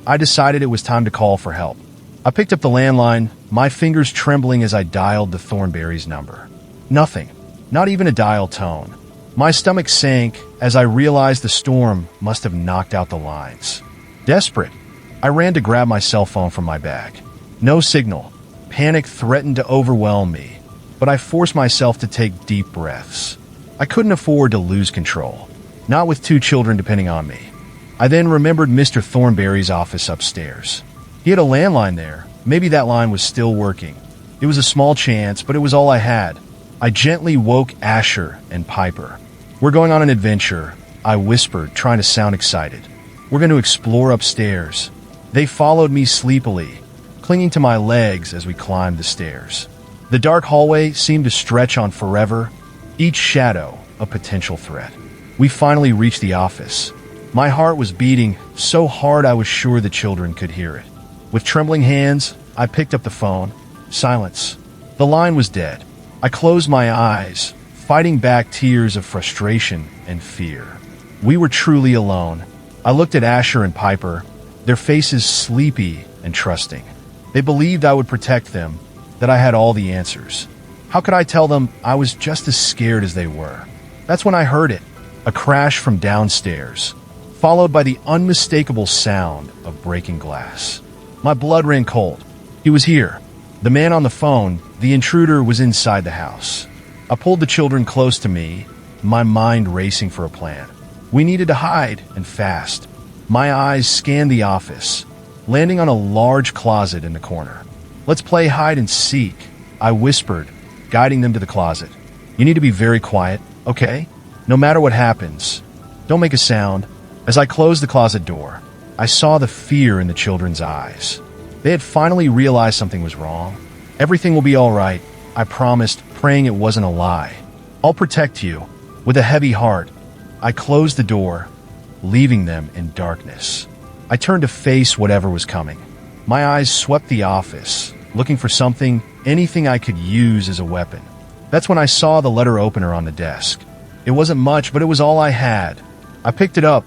I decided it was time to call for help. I picked up the landline, my fingers trembling as I dialed the Thornberry's number. Nothing, not even a dial tone. My stomach sank as I realized the storm must have knocked out the lines. Desperate, I ran to grab my cell phone from my bag. No signal. Panic threatened to overwhelm me, but I forced myself to take deep breaths. I couldn't afford to lose control, not with 2 children depending on me. I then remembered Mr. Thornberry's office upstairs. He had a landline there. Maybe that line was still working. It was a small chance, but it was all I had. I gently woke Asher and Piper. "We're going on an adventure," I whispered, trying to sound excited. "We're going to explore upstairs." They followed me sleepily, clinging to my legs as we climbed the stairs. The dark hallway seemed to stretch on forever, each shadow a potential threat. We finally reached the office. My heart was beating so hard I was sure the children could hear it. With trembling hands, I picked up the phone. Silence. The line was dead. I closed my eyes, fighting back tears of frustration and fear. We were truly alone. I looked at Asher and Piper, their faces sleepy and trusting. They believed I would protect them, that I had all the answers. How could I tell them I was just as scared as they were? That's when I heard it, a crash from downstairs, followed by the unmistakable sound of breaking glass. My blood ran cold. He was here. The man on the phone, the intruder, was inside the house. I pulled the children close to me, my mind racing for a plan. We needed to hide, and fast. My eyes scanned the office, landing on a large closet in the corner. "Let's play hide and seek," I whispered, guiding them to the closet. "You need to be very quiet, okay? No matter what happens, don't make a sound." As I closed the closet door, I saw the fear in the children's eyes. They had finally realized something was wrong. "Everything will be all right," I promised, praying it wasn't a lie. "I'll protect you." With a heavy heart, I closed the door, leaving them in darkness. I turned to face whatever was coming. My eyes swept the office, looking for something, anything I could use as a weapon. That's when I saw the letter opener on the desk. It wasn't much, but it was all I had. I picked it up,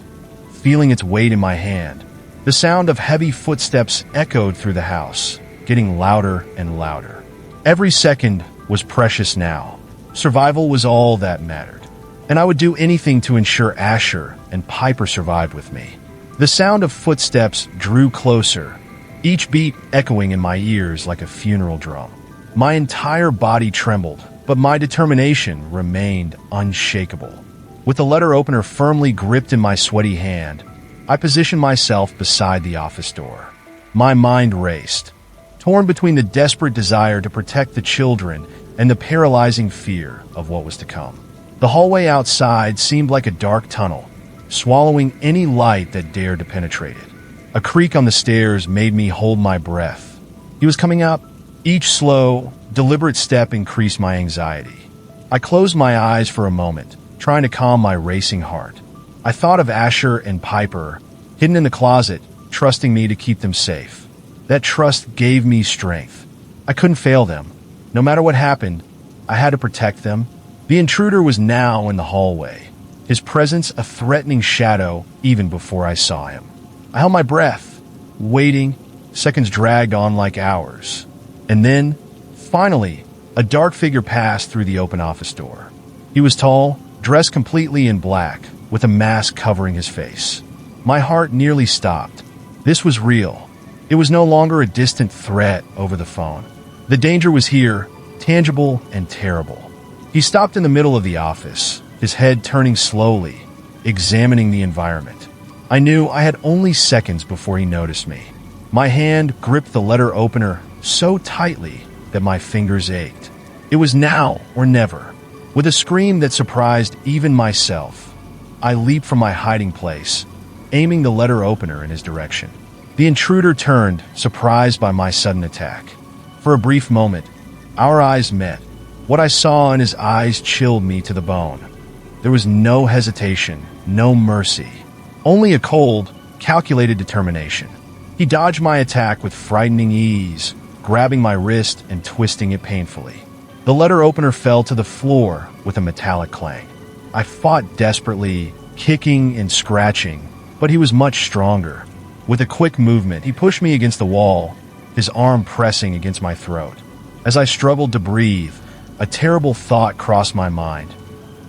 feeling its weight in my hand. The sound of heavy footsteps echoed through the house, getting louder and louder. Every second was precious now. Survival was all that mattered, and I would do anything to ensure Asher and Piper survived with me. The sound of footsteps drew closer, each beat echoing in my ears like a funeral drum. My entire body trembled, but my determination remained unshakable. With the letter opener firmly gripped in my sweaty hand, I positioned myself beside the office door. My mind raced, torn between the desperate desire to protect the children and the paralyzing fear of what was to come. The hallway outside seemed like a dark tunnel, swallowing any light that dared to penetrate it. A creak on the stairs made me hold my breath. He was coming up. Each slow, deliberate step increased my anxiety. I closed my eyes for a moment, trying to calm my racing heart. I thought of Asher and Piper, hidden in the closet, trusting me to keep them safe. That trust gave me strength. I couldn't fail them. No matter what happened, I had to protect them. The intruder was now in the hallway, his presence a threatening shadow even before I saw him. I held my breath, waiting. Seconds dragged on like hours. And then, finally, a dark figure passed through the open office door. He was tall, dressed completely in black, with a mask covering his face. My heart nearly stopped. This was real. It was no longer a distant threat over the phone. The danger was here, tangible and terrible. He stopped in the middle of the office, his head turning slowly, examining the environment. I knew I had only seconds before he noticed me. My hand gripped the letter opener so tightly that my fingers ached. It was now or never. With a scream that surprised even myself, I leaped from my hiding place, aiming the letter opener in his direction. The intruder turned, surprised by my sudden attack. For a brief moment, our eyes met. What I saw in his eyes chilled me to the bone. There was no hesitation, no mercy, only a cold, calculated determination. He dodged my attack with frightening ease, grabbing my wrist and twisting it painfully. The letter opener fell to the floor with a metallic clang. I fought desperately, kicking and scratching, but he was much stronger. With a quick movement, he pushed me against the wall, his arm pressing against my throat. As I struggled to breathe, a terrible thought crossed my mind.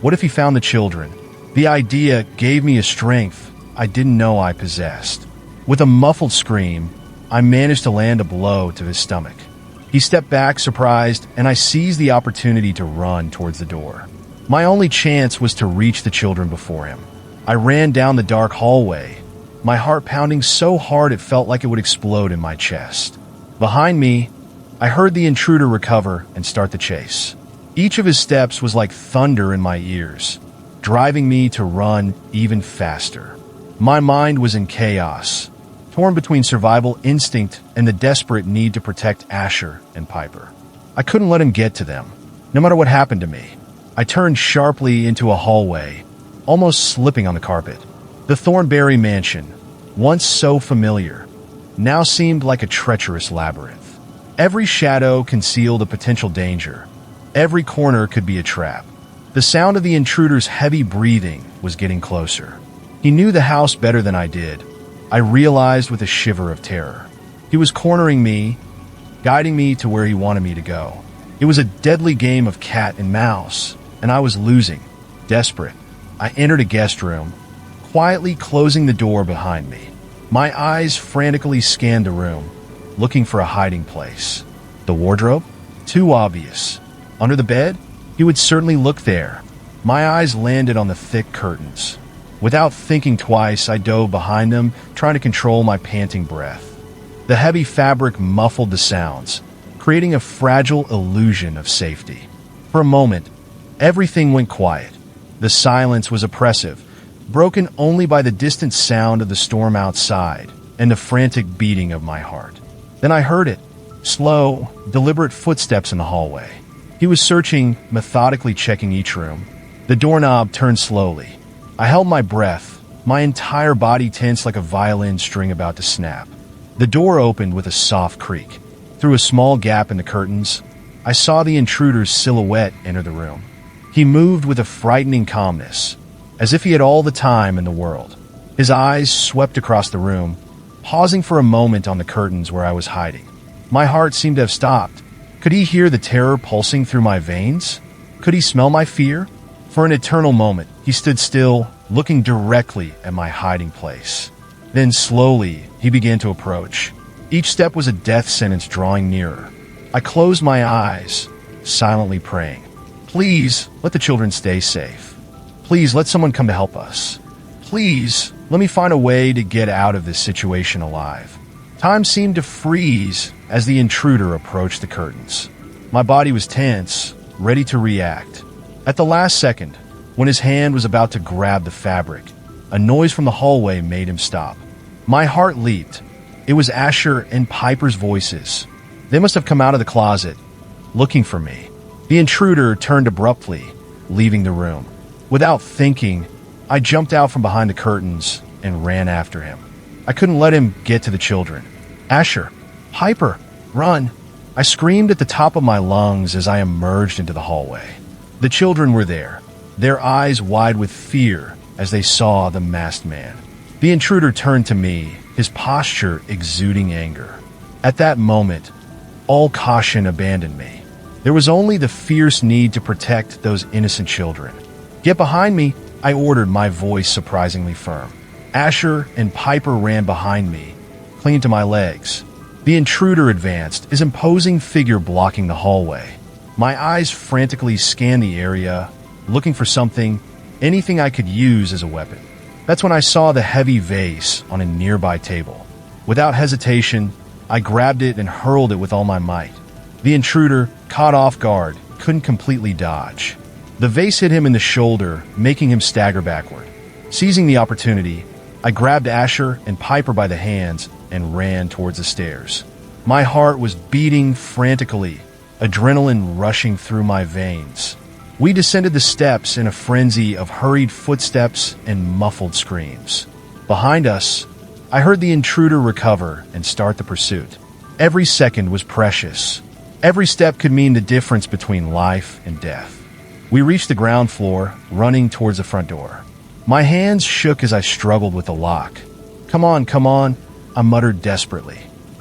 What if he found the children? The idea gave me a strength I didn't know I possessed. With a muffled scream, I managed to land a blow to his stomach. He stepped back, surprised, and I seized the opportunity to run towards the door. My only chance was to reach the children before him. I ran down the dark hallway, my heart pounding so hard it felt like it would explode in my chest. Behind me, I heard the intruder recover and start the chase. Each of his steps was like thunder in my ears, driving me to run even faster. My mind was in chaos, torn between survival instinct and the desperate need to protect Asher and Piper. I couldn't let him get to them, no matter what happened to me. I turned sharply into a hallway, almost slipping on the carpet. The Thornberry mansion, once so familiar, now seemed like a treacherous labyrinth. Every shadow concealed a potential danger. Every corner could be a trap. The sound of the intruder's heavy breathing was getting closer. He knew the house better than I did. I realized with a shiver of terror. He was cornering me, guiding me to where he wanted me to go. It was a deadly game of cat and mouse, and I was losing. Desperate, I entered a guest room, quietly closing the door behind me. My eyes frantically scanned the room, looking for a hiding place. The wardrobe? Too obvious. Under the bed? He would certainly look there. My eyes landed on the thick curtains. Without thinking twice, I dove behind them, trying to control my panting breath. The heavy fabric muffled the sounds, creating a fragile illusion of safety. For a moment, everything went quiet. The silence was oppressive, broken only by the distant sound of the storm outside and the frantic beating of my heart. Then I heard it, slow, deliberate footsteps in the hallway. He was searching, methodically checking each room. The doorknob turned slowly. I held my breath, my entire body tense like a violin string about to snap. The door opened with a soft creak. Through a small gap in the curtains, I saw the intruder's silhouette enter the room. He moved with a frightening calmness, as if he had all the time in the world. His eyes swept across the room, pausing for a moment on the curtains where I was hiding. My heart seemed to have stopped. Could he hear the terror pulsing through my veins? Could he smell my fear? For an eternal moment, he stood still, looking directly at my hiding place. Then slowly, he began to approach. Each step was a death sentence drawing nearer. I closed my eyes, silently praying. Please, let the children stay safe. Please, let someone come to help us. Please, let me find a way to get out of this situation alive. Time seemed to freeze as the intruder approached the curtains. My body was tense, ready to react. At the last second, when his hand was about to grab the fabric, a noise from the hallway made him stop. My heart leaped. It was Asher and Piper's voices. They must have come out of the closet, looking for me. The intruder turned abruptly, leaving the room. Without thinking, I jumped out from behind the curtains and ran after him. I couldn't let him get to the children. Asher, Piper, run! I screamed at the top of my lungs as I emerged into the hallway. The children were there, their eyes wide with fear as they saw the masked man. The intruder turned to me, his posture exuding anger. At that moment, all caution abandoned me. There was only the fierce need to protect those innocent children. "Get behind me," I ordered, my voice surprisingly firm. Asher and Piper ran behind me, clinging to my legs. The intruder advanced, his imposing figure blocking the hallway. My eyes frantically scanned the area, looking for something, anything I could use as a weapon. That's when I saw the heavy vase on a nearby table. Without hesitation, I grabbed it and hurled it with all my might. The intruder, caught off guard, couldn't completely dodge. The vase hit him in the shoulder, making him stagger backward. Seizing the opportunity, I grabbed Asher and Piper by the hands and ran towards the stairs. My heart was beating frantically, adrenaline rushing through my veins. We descended the steps in a frenzy of hurried footsteps and muffled screams. Behind us, I heard the intruder recover and start the pursuit. Every second was precious. Every step could mean the difference between life and death. We reached the ground floor, running towards the front door. My hands shook as I struggled with the lock. Come on," I muttered desperately.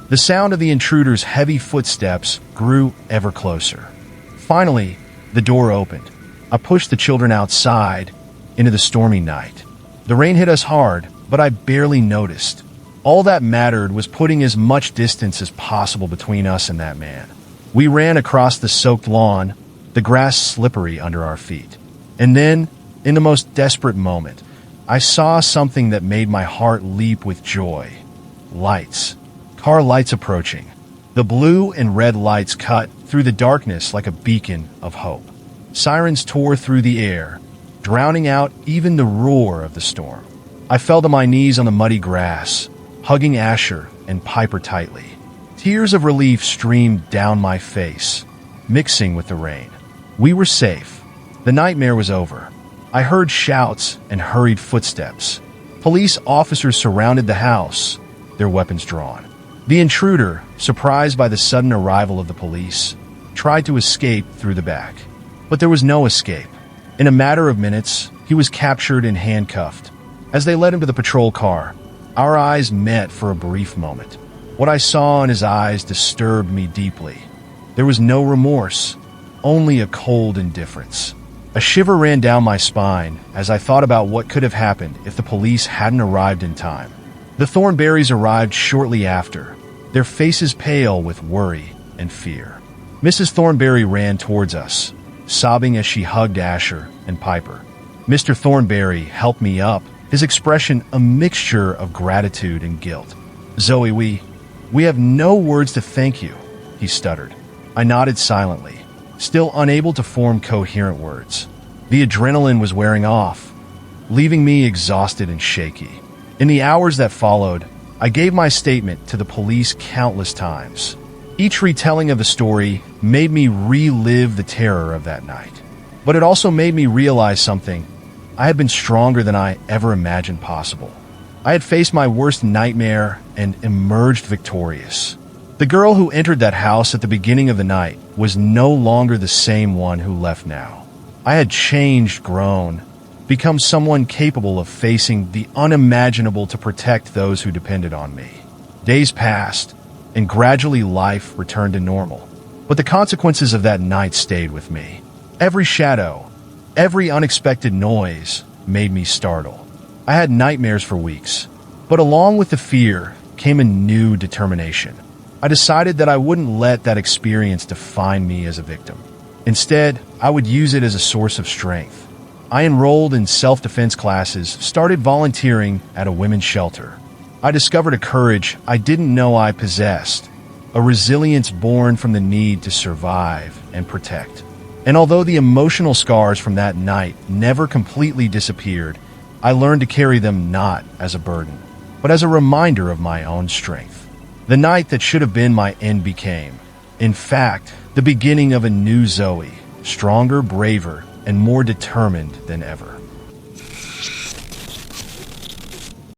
The sound of the intruder's heavy footsteps grew ever closer. Finally, the door opened. I pushed the children outside into the stormy night. The rain hit us hard, but I barely noticed. All that mattered was putting as much distance as possible between us and that man. We ran across the soaked lawn, the grass slippery under our feet. And then, in the most desperate moment, I saw something that made my heart leap with joy. Lights. Car lights approaching. The blue and red lights cut through the darkness like a beacon of hope. Sirens tore through the air, drowning out even the roar of the storm. I fell to my knees on the muddy grass, hugging Asher and Piper tightly. Tears of relief streamed down my face, mixing with the rain. We were safe. The nightmare was over. I heard shouts and hurried footsteps. Police officers surrounded the house, their weapons drawn. The intruder, surprised by the sudden arrival of the police, tried to escape through the back. But there was no escape. In a matter of minutes, he was captured and handcuffed. As they led him to the patrol car, our eyes met for a brief moment. What I saw in his eyes disturbed me deeply. There was no remorse, only a cold indifference. A shiver ran down my spine as I thought about what could have happened if the police hadn't arrived in time. The Thornberrys arrived shortly after, their faces pale with worry and fear. Mrs. Thornberry ran towards us, sobbing as she hugged Asher and Piper. Mr. Thornberry helped me up, his expression a mixture of gratitude and guilt. "Zoe, we have no words to thank you," he stuttered. I nodded silently, still unable to form coherent words. The adrenaline was wearing off, leaving me exhausted and shaky. In the hours that followed, I gave my statement to the police countless times. Each retelling of the story made me relive the terror of that night. But it also made me realize something. I had been stronger than I ever imagined possible. I had faced my worst nightmare and emerged victorious. The girl who entered that house at the beginning of the night was no longer the same one who left now. I had changed, grown, become someone capable of facing the unimaginable to protect those who depended on me. Days passed, and gradually life returned to normal. But the consequences of that night stayed with me. Every shadow, every unexpected noise made me startle. I had nightmares for weeks, but along with the fear came a new determination. I decided that I wouldn't let that experience define me as a victim. Instead, I would use it as a source of strength. I enrolled in self-defense classes, started volunteering at a women's shelter. I discovered a courage I didn't know I possessed, a resilience born from the need to survive and protect. And although the emotional scars from that night never completely disappeared, I learned to carry them not as a burden, but as a reminder of my own strength. The night that should have been my end became, in fact, the beginning of a new Zoe, stronger, braver, and more determined than ever.